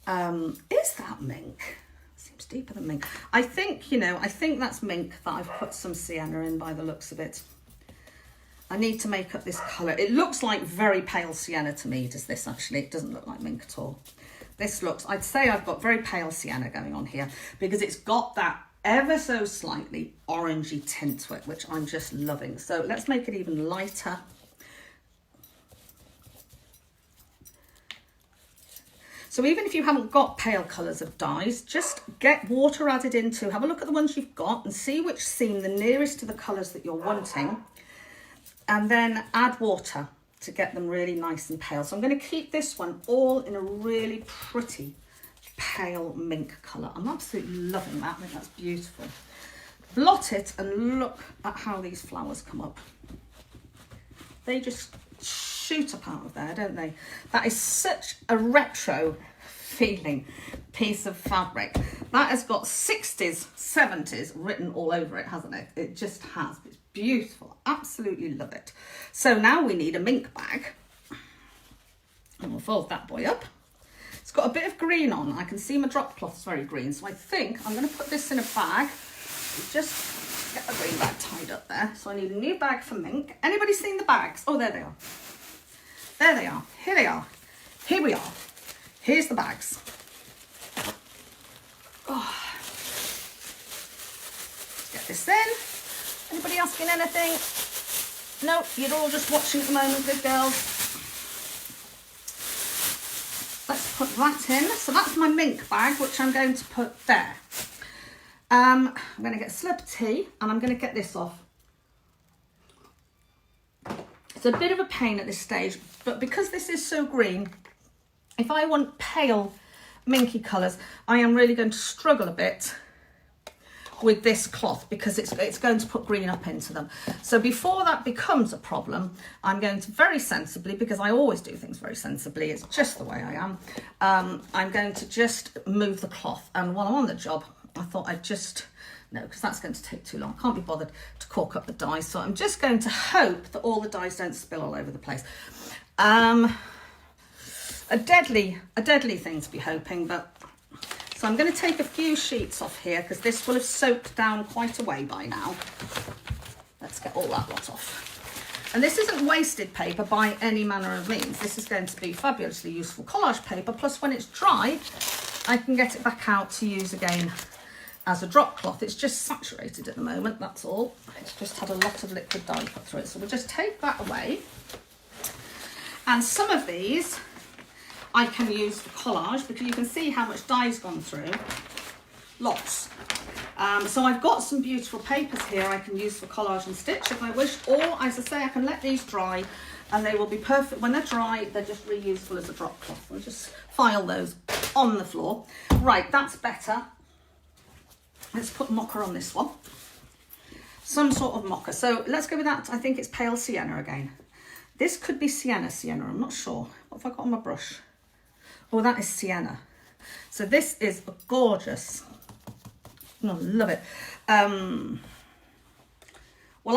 is that mink? Seems deeper than mink. I think that's mink that I've put some sienna in by the looks of it. I need to make up this colour. It looks like very pale sienna to me, does this actually? It doesn't look like mink at all. This looks, I'd say I've got very pale sienna going on here, because it's got that ever so slightly orangey tint to it, which I'm just loving. So let's make it even lighter. So even if you haven't got pale colours of dyes, just get water added into, have a look at the ones you've got and see which seem the nearest to the colours that you're wanting, and then add water to get them really nice and pale. So I'm going to keep this one all in a really pretty pale mink colour. I'm absolutely loving that. I think that's beautiful. Blot it and look at how these flowers come up. They just shoot up out of there, don't they? That is such a retro feeling piece of fabric. That has got 60s, 70s written all over it, hasn't it? It just has. It's beautiful. Absolutely love it. So now we need a mink bag. And we'll fold that boy up. It's got a bit of green on. I can see my drop cloth's very green. So I think I'm going to put this in a bag. Just get the green bag tied up there. So I need a new bag for mink. Anybody seen the bags? Oh, there they are. There they are. Here they are. Here we are. Here's the bags. Oh. Let's get this in. Anybody asking anything? No, you're all just watching at the moment, good girls. Let's put that in. So that's my mink bag, which I'm going to put there. I'm going to get a slurp of tea, and I'm going to get this off It's a bit of a pain at this stage, but because this is so green, if I want pale minky colours, I am really going to struggle a bit with this cloth because it's going to put green up into them. So before that becomes a problem, I'm going to very sensibly, because I always do things very sensibly, it's just the way I am, I'm going to just move the cloth. And while I'm on the job, I thought I'd just, no, because that's going to take too long. I can't be bothered to cork up the dye. So I'm just going to hope that all the dyes don't spill all over the place. A deadly thing to be hoping, but so I'm going to take a few sheets off here because this will have soaked down quite a way by now. Let's get all that lot off. And this isn't wasted paper by any manner of means. This is going to be fabulously useful collage paper. Plus, when it's dry, I can get it back out to use again as a drop cloth. It's just saturated at the moment, that's all. It's just had a lot of liquid dye put through it. So we'll just take that away. And some of these I can use for collage because you can see how much dye's gone through. Lots. So I've got some beautiful papers here I can use for collage and stitch if I wish, or as I say, I can let these dry and they will be perfect. When they're dry, they're just reusable as a drop cloth. I'll just file those on the floor. Right, that's better. Let's put mocha on this one. Some sort of mocha. So let's go with that. I think it's pale sienna again. This could be sienna, I'm not sure. What have I got on my brush? Oh, that is sienna. So this is a gorgeous, I love it. Well,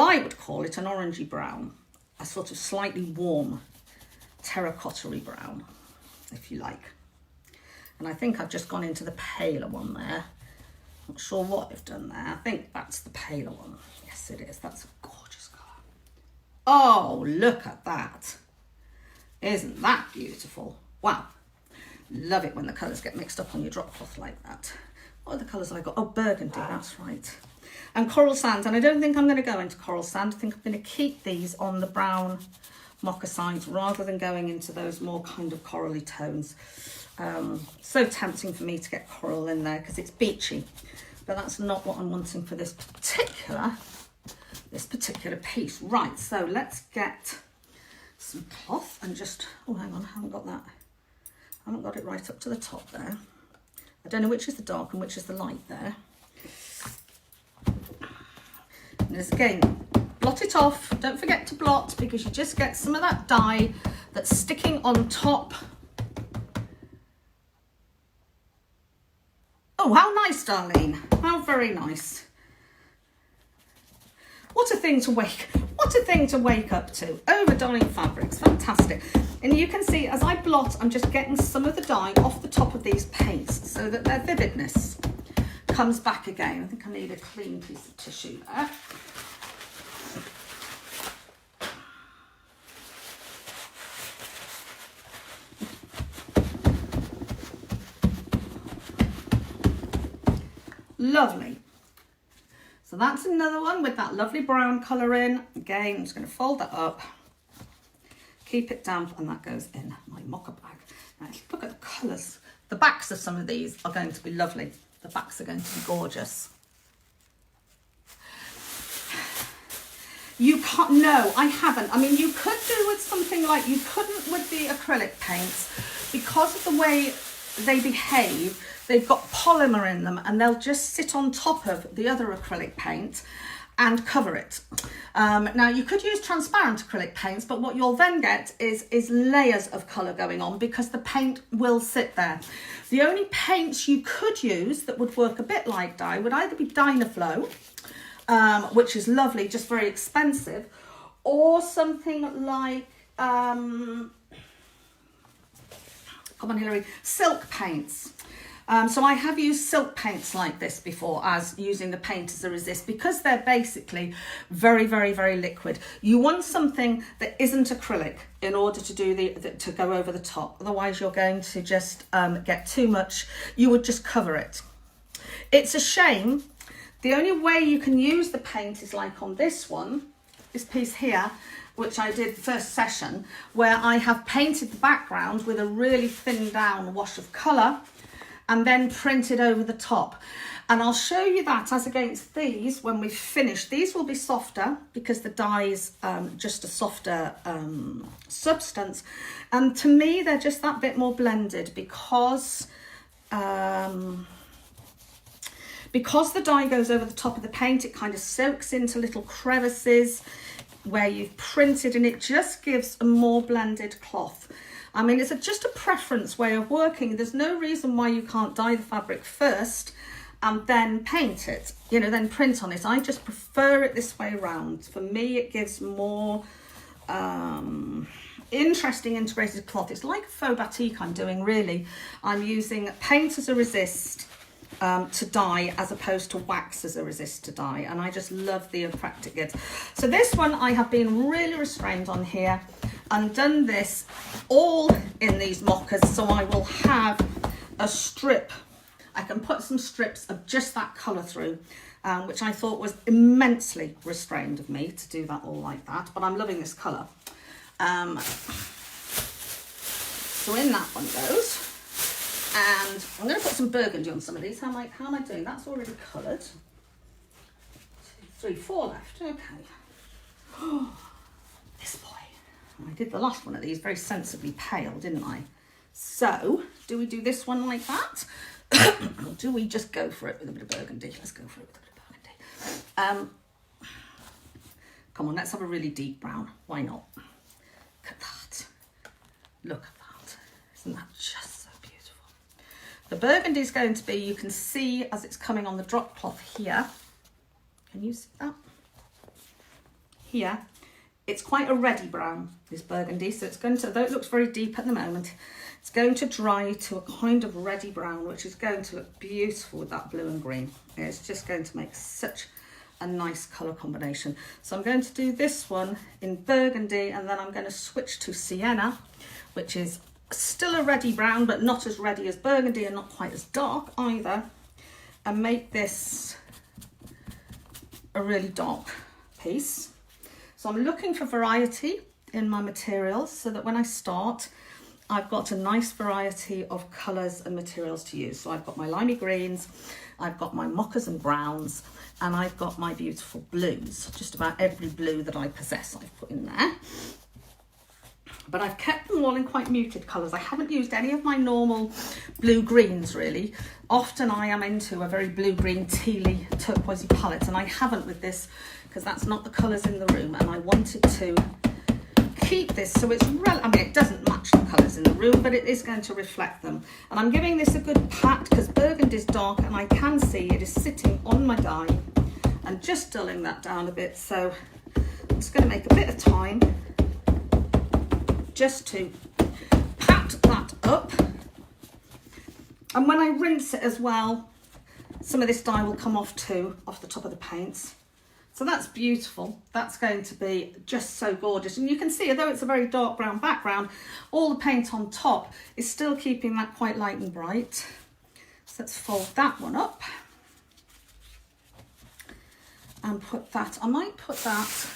I would call it an orangey brown, a sort of slightly warm terracotta-y brown, if you like. And I think I've just gone into the paler one there. Not sure what I've done there. I think that's the paler one. Yes, it is. That's a gorgeous colour. Oh, look at that. Isn't that beautiful? Wow. Love it when the colours get mixed up on your drop cloth like that. What are the colours I got? Oh, burgundy, that's right. And coral sand. And I don't think I'm going to go into coral sand. I think I'm going to keep these on the brown mocha sides rather than going into those more kind of corally tones. So tempting for me to get coral in there because it's beachy. But that's not what I'm wanting for this particular piece. Right, so let's get some cloth and just, oh, hang on, I haven't got that. I haven't got it right up to the top there. I don't know which is the dark and which is the light there. And as again, blot it off. Don't forget to blot because you just get some of that dye that's sticking on top. Oh, how nice, Darlene. How very nice. What a thing to wake up to. Over dyeing fabrics, fantastic. And you can see as I blot, I'm just getting some of the dye off the top of these paints so that their vividness comes back again. I think I need a clean piece of tissue there. Lovely. So that's another one with that lovely brown colour in. Again, I'm just going to fold that up, keep it damp, and that goes in my mocha bag. Now, look at the colours. The backs of some of these are going to be lovely. The backs are going to be gorgeous. You can't, no, I haven't. I mean, you could do with something like, you couldn't with the acrylic paints because of the way they behave. They've got polymer in them and they'll just sit on top of the other acrylic paint and cover it. Now you could use transparent acrylic paints, but what you'll then get is layers of colour going on because the paint will sit there. The only paints you could use that would work a bit like dye would either be Dynaflow, which is lovely, just very expensive, or something like, come on Hilary, silk paints. So I have used silk paints like this before as using the paint as a resist because they're basically very, very, very liquid. You want something that isn't acrylic in order to do to go over the top. Otherwise you're going to just get too much. You would just cover it. It's a shame. The only way you can use the paint is like on this one, this piece here, which I did first session, where I have painted the background with a really thinned down wash of colour and then printed over the top. And I'll show you that as against these when we've finished. These will be softer because the dye is just a softer substance. And to me, they're just that bit more blended because the dye goes over the top of the paint, it kind of soaks into little crevices where you've printed, and it just gives a more blended cloth. I mean, it's just a preference way of working. There's no reason why you can't dye the fabric first and then paint it, you know, then print on it. I just prefer it this way around. For me, it gives more interesting integrated cloth. It's like a faux batik I'm doing, really. I'm using paint as a resist to dye as opposed to wax as a resist to dye, and I just love the effect it gives. So this one I have been really restrained on here and done this all in these mockers, so I will have a strip. I can put some strips of just that colour through, which I thought was immensely restrained of me to do that all like that, but I'm loving this colour. So in that one goes. And I'm going to put some burgundy on some of these. How am I doing? That's already coloured. 2, 3, 4 left. Okay. Oh, this boy. I did the last one of these very sensibly pale, didn't I? So, do we do this one like that? Or do we just go for it with a bit of burgundy? Let's go for it with a bit of burgundy. Come on, let's have a really deep brown. Why not? Look at that. Look at that. Isn't that just... The burgundy is going to be, you can see as it's coming on the drop cloth here. Can you see that? Here. It's quite a reddy brown, this burgundy. So it's going to, though it looks very deep at the moment, it's going to dry to a kind of reddy brown, which is going to look beautiful with that blue and green. It's just going to make such a nice colour combination. So I'm going to do this one in burgundy, and then I'm going to switch to sienna, which is still a reddy brown, but not as reddy as burgundy and not quite as dark either, and make this a really dark piece. So I'm looking for variety in my materials so that when I start, I've got a nice variety of colours and materials to use. So I've got my limey greens, I've got my mockers and browns, and I've got my beautiful blues. Just about every blue that I possess I've put in there. But I've kept them all in quite muted colours. I haven't used any of my normal blue greens really. Often I am into a very blue green tealy turquoisey palette, and I haven't with this because that's not the colours in the room, and I wanted to keep this so it's I mean, it doesn't match the colours in the room, but it is going to reflect them. And I'm giving this a good pat because burgundy is dark and I can see it is sitting on my die, and just dulling that down a bit. So I'm just going to make a bit of time just to pat that up. And when I rinse it as well, some of this dye will come off too, off the top of the paints. So that's beautiful. That's going to be just so gorgeous. And you can see, although it's a very dark brown background, all the paint on top is still keeping that quite light and bright. So let's fold that one up and put that, I might put that,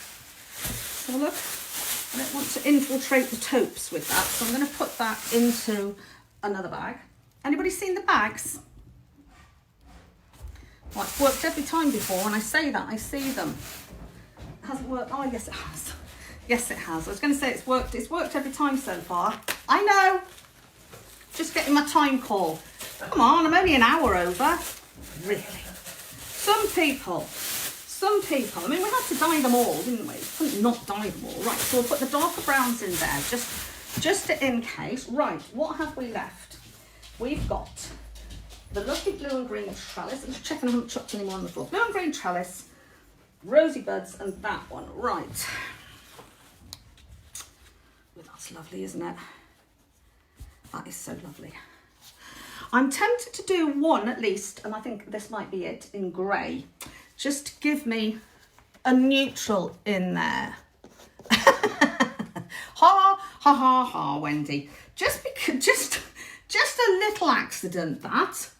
have a look. I don't want to infiltrate the taupes with that, so I'm going to put that into another bag. Anybody seen the bags? Well, it's worked every time before. When I say that, I see them. It hasn't worked. Oh, yes, it has. Yes, it has. I was going to say it's worked. It's worked every time so far. I know. Just getting my time call. Come on, I'm only an hour over. Really? Some people. I mean, we had to dye them all, didn't we? We couldn't not dye them all. Right, so we'll put the darker browns in there, just in case. Right, what have we left? We've got the lovely blue and green trellis. I'm just checking I haven't chucked any more on the floor. Blue and green trellis, rosy buds, and that one. Right. Well, that's lovely, isn't it? That is so lovely. I'm tempted to do one at least, and I think this might be it, in grey. Just to give me a neutral in there. Ha ha ha ha, Wendy. Just because, just a little accident, that.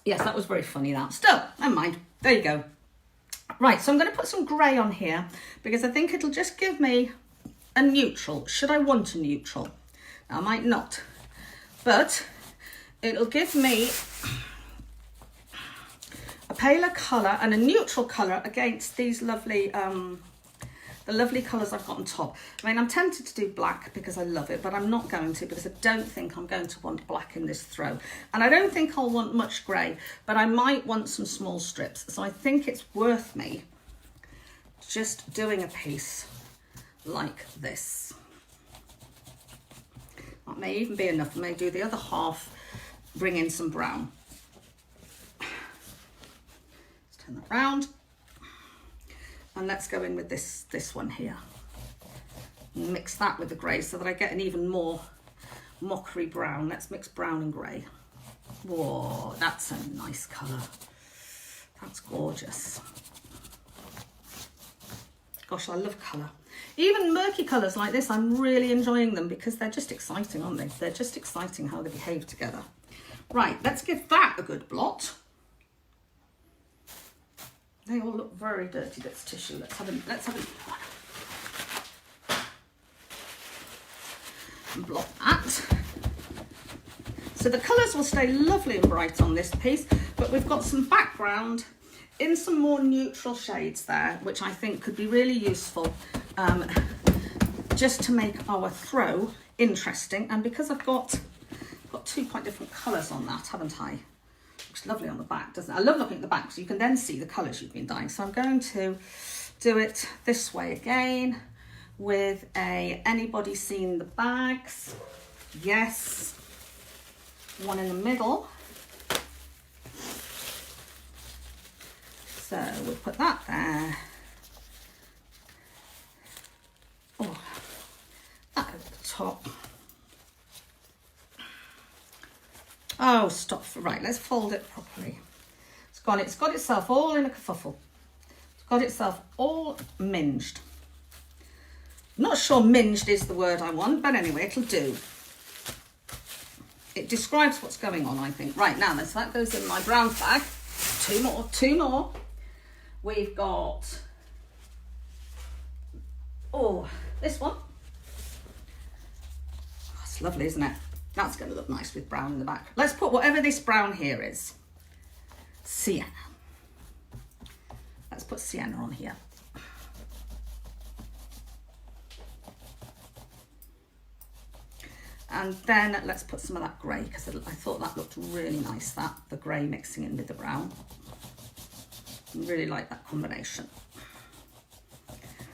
Yes, that was very funny, that. Still, never mind. There you go. Right, so I'm going to put some grey on here because I think it'll just give me a neutral. Should I want a neutral? Now, I might not. But it'll give me a paler colour and a neutral colour against these lovely, the lovely colours I've got on top. I mean, I'm tempted to do black because I love it, but I'm not going to because I don't think I'm going to want black in this throw. And I don't think I'll want much grey, but I might want some small strips. So I think it's worth me just doing a piece like this. That may even be enough. I may do the other half, bring in some brown. Let's turn that round. And let's go in with this one here. Mix that with the grey so that I get an even more mockery brown. Let's mix brown and grey. Whoa, that's a nice colour. That's gorgeous. Gosh, I love colour. Even murky colours like this, I'm really enjoying them because they're just exciting, aren't they? They're just exciting how they behave together. Right, let's give that a good blot. They all look very dirty, that's tissue. Let's have a and blot that. So the colours will stay lovely and bright on this piece, but we've got some background in some more neutral shades there, which I think could be really useful just to make our throw interesting. And because I've got two quite different colours on that, haven't I? Looks lovely on the back, doesn't it? I love looking at the back so you can then see the colours you've been dyeing. So I'm going to do it this way again with a anybody seen the bags? Yes. One in the middle. So we'll put that there. Oh, that over the top. Oh, stop. Right, let's fold it properly. It's got itself all in a kerfuffle. It's got itself all minged. Not sure minged is the word I want, but anyway, it'll do. It describes what's going on, I think. Right, now, so that goes in my brown bag. Two more. We've got, oh, this one. That's lovely, isn't it? That's going to look nice with brown in the back. Let's put whatever this brown here is. Sienna. Let's put sienna on here. And then let's put some of that grey because I thought that looked really nice, the grey mixing in with the brown. I really like that combination.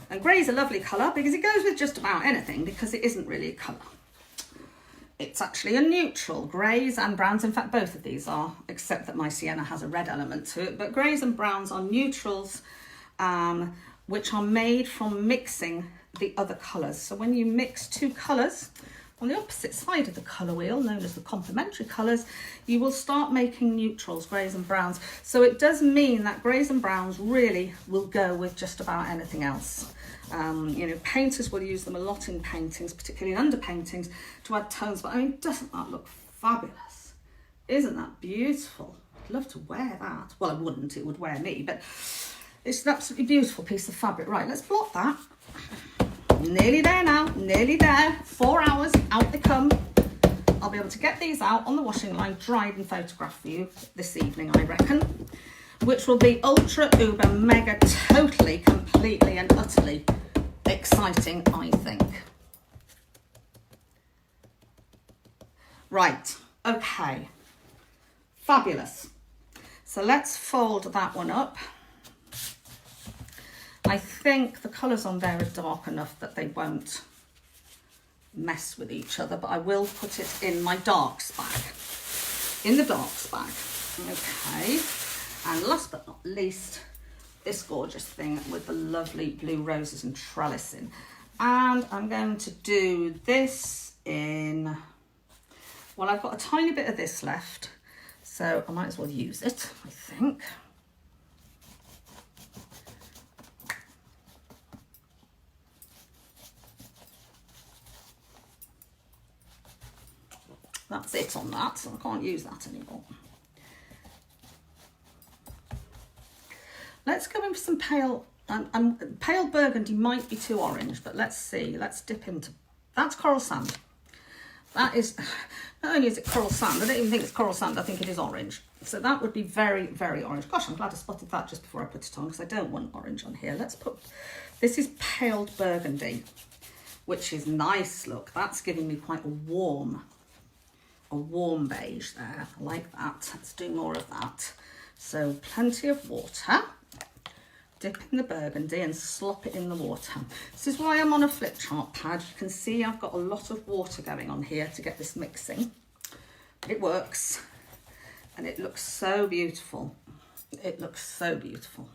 And grey is a lovely colour because it goes with just about anything because it isn't really a colour. It's actually a neutral. Greys and browns, in fact both of these are, except that my sienna has a red element to it, but greys and browns are neutrals which are made from mixing the other colours. So when you mix two colours on the opposite side of the colour wheel, known as the complementary colours, you will start making neutrals, greys and browns. So it does mean that greys and browns really will go with just about anything else. You know, painters will use them a lot in paintings, particularly in underpaintings, to add tones. But I mean, doesn't that look fabulous? Isn't that beautiful? I'd love to wear that. Well, I wouldn't, it would wear me, but it's an absolutely beautiful piece of fabric. Right, let's blot that. Nearly there now, nearly there. 4 hours, out they come. I'll be able to get these out on the washing line, dried and photographed for you this evening, I reckon, which will be ultra, uber, mega, totally, completely and utterly exciting, I think. Right, okay, fabulous. So let's fold that one up. I think the colours on there are dark enough that they won't mess with each other, but I will put it in my darks bag, in the darks bag. Okay, and last but not least, this gorgeous thing with the lovely blue roses and trellising. And I'm going to do this in, well, I've got a tiny bit of this left, so I might as well use it, I think. That's it on that, so I can't use that anymore. Let's go in for some pale, pale burgundy might be too orange, but let's see. Let's dip into, that's coral sand. That is, not only is it coral sand, I don't even think it's coral sand, I think it is orange. So that would be very, very orange. Gosh, I'm glad I spotted that just before I put it on, because I don't want orange on here. Let's put, this is paled burgundy, which is nice. Look, that's giving me quite a warm beige there. I like that. Let's do more of that. So plenty of water. Dip in the burgundy and slop it in the water. This is why I'm on a flip chart pad. You can see I've got a lot of water going on here to get this mixing. It works, and it looks so beautiful. It looks so beautiful.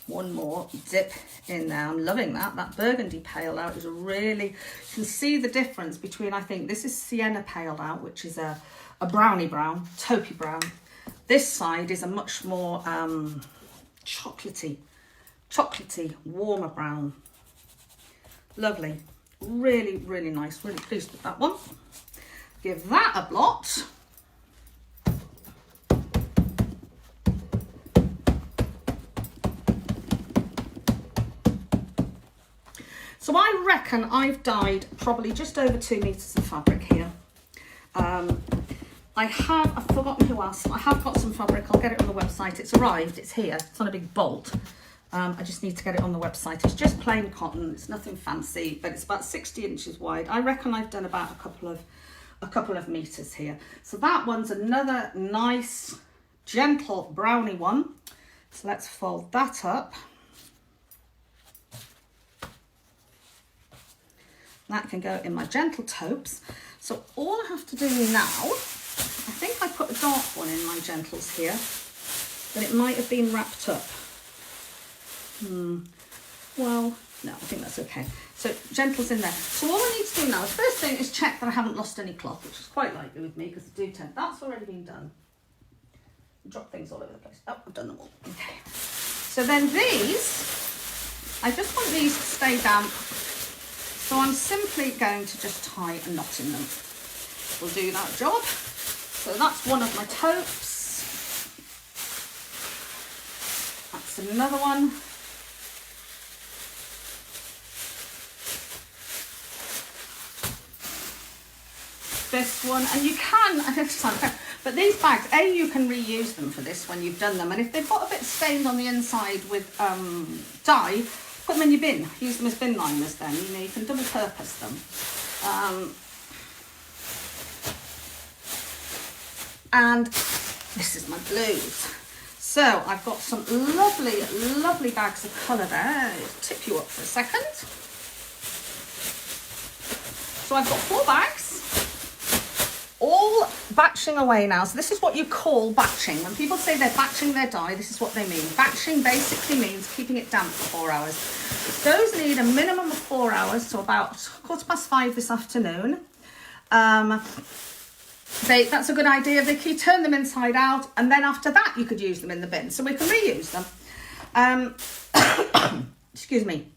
One more dip in there. I'm loving that. That burgundy pale out is really, you can see the difference between, I think this is sienna pale out, which is a brownie brown, taupey brown. This side is a much more chocolatey, warmer brown. Lovely. Really, really nice. Really pleased with that one. Give that a blot. So I reckon I've dyed probably just over 2 meters of fabric here. I've forgotten who else. I have got some fabric. I'll get it on the website. It's arrived. It's here. It's on a big bolt. I just need to get it on the website. It's just plain cotton. It's nothing fancy, but it's about 60 inches wide. I reckon I've done about a couple of meters here. So that one's another nice, gentle brownie one. So let's fold that up. That can go in my gentle taupes. So all I have to do now, I think I put a dark one in my gentles here, but it might have been wrapped up. Well, no, I think that's okay. So gentles in there. So all I need to do now, the first thing is check that I haven't lost any cloth, which is quite likely with me because I do tend, that's already been done. Drop things all over the place. Oh, I've done them all. Okay. So then these, I just want these to stay damp. So I'm simply going to just tie a knot in them. We'll do that job. So that's one of my taupes. That's another one. This one, and you can, but these bags, you can reuse them for this when you've done them, and if they've got a bit stained on the inside with dye, put them in your bin, use them as bin liners then, you know, you can double purpose them. And this is my blues. So I've got some lovely, lovely bags of colour there. I'll tip you up for a second. So I've got 4 bags, all batching away now. So this is what you call batching. When people say they're batching their dye, this is what they mean. Batching basically means keeping it damp for 4 hours. Those need a minimum of 4 hours, so about 5:15 this afternoon. That's a good idea. You turn them inside out, and then after that you could use them in the bin. So we can reuse them. Excuse me.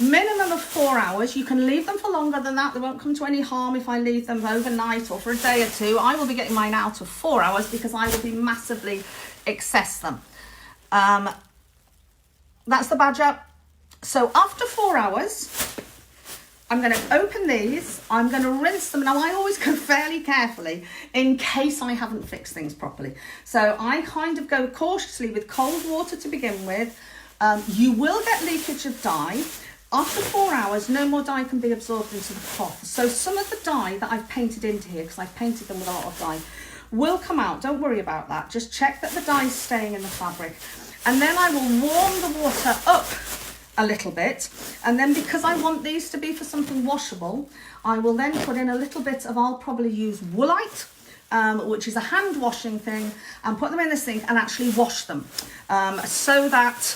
Minimum of 4 hours. You can leave them for longer than that. They won't come to any harm if I leave them overnight or for a day or two. I will be getting mine out of 4 hours because I will be massively excess them. That's the badger. So after 4 hours, I'm going to open these. I'm going to rinse them. Now, I always go fairly carefully in case I haven't fixed things properly. So I kind of go cautiously with cold water to begin with. You will get leakage of dye. After 4 hours, no more dye can be absorbed into the cloth. So some of the dye that I've painted into here, because I've painted them with a lot of dye, will come out. Don't worry about that. Just check that the dye is staying in the fabric. And then I will warm the water up a little bit. And then because I want these to be for something washable, I will then put in a little bit of, I'll probably use Woolite, which is a hand washing thing, and put them in the sink and actually wash them so that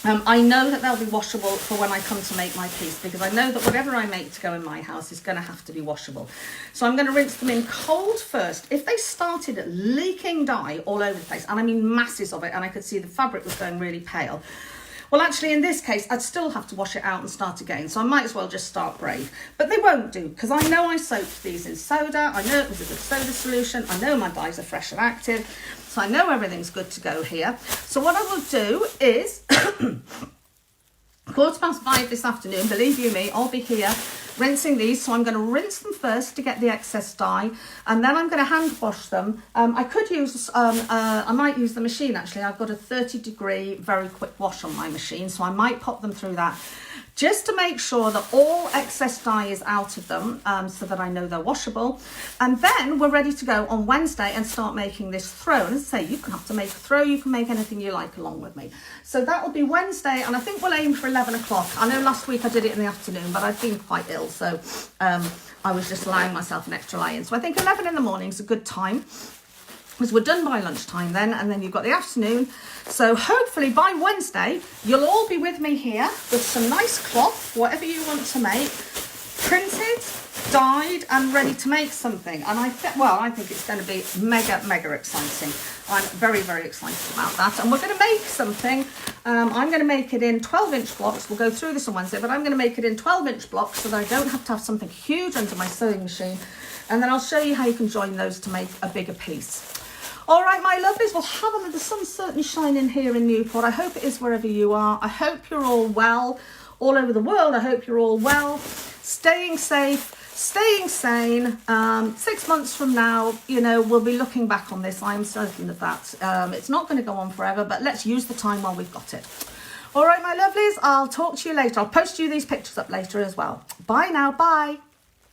I know that they'll be washable for when I come to make my piece, because I know that whatever I make to go in my house is going to have to be washable. So I'm going to rinse them in cold first. If they started leaking dye all over the place, and I mean masses of it, and I could see the fabric was going really pale, well, actually, in this case, I'd still have to wash it out and start again. So I might as well just start brave. But they won't do, because I know I soaked these in soda. I know it was a good soda solution. I know my dyes are fresh and active. So I know everything's good to go here. So what I will do is 5:15 this afternoon, believe you me, I'll be here rinsing these. So I'm going to rinse them first to get the excess dye, and then I'm going to hand wash them. I could use, I might use the machine actually. I've got a 30-degree very quick wash on my machine, so I might pop them through that, just to make sure that all excess dye is out of them, so that I know they're washable. And then we're ready to go on Wednesday and start making this throw. And as I say, you can have to make a throw, you can make anything you like along with me. So that will be Wednesday, and I think we'll aim for 11 o'clock. I know last week I did it in the afternoon, but I've been quite ill, so I was just allowing myself an extra lie-in. So I think 11 in the morning is a good time, because we're done by lunchtime then, and then you've got the afternoon. So hopefully by Wednesday, you'll all be with me here with some nice cloth, whatever you want to make, printed, dyed, and ready to make something. And I think it's going to be mega, mega exciting. I'm very, very excited about that. And we're going to make something. I'm going to make it in 12-inch blocks. We'll go through this on Wednesday, but I'm going to make it in 12-inch blocks so that I don't have to have something huge under my sewing machine. And then I'll show you how you can join those to make a bigger piece. All right, my lovelies, well, have a look. The sun's certainly shining here in Newport. I hope it is wherever you are. I hope you're all well. All over the world, I hope you're all well. Staying safe, staying sane. 6 months from now, you know, we'll be looking back on this. I'm certain of that. It's not going to go on forever, but let's use the time while we've got it. All right, my lovelies, I'll talk to you later. I'll post you these pictures up later as well. Bye now. Bye.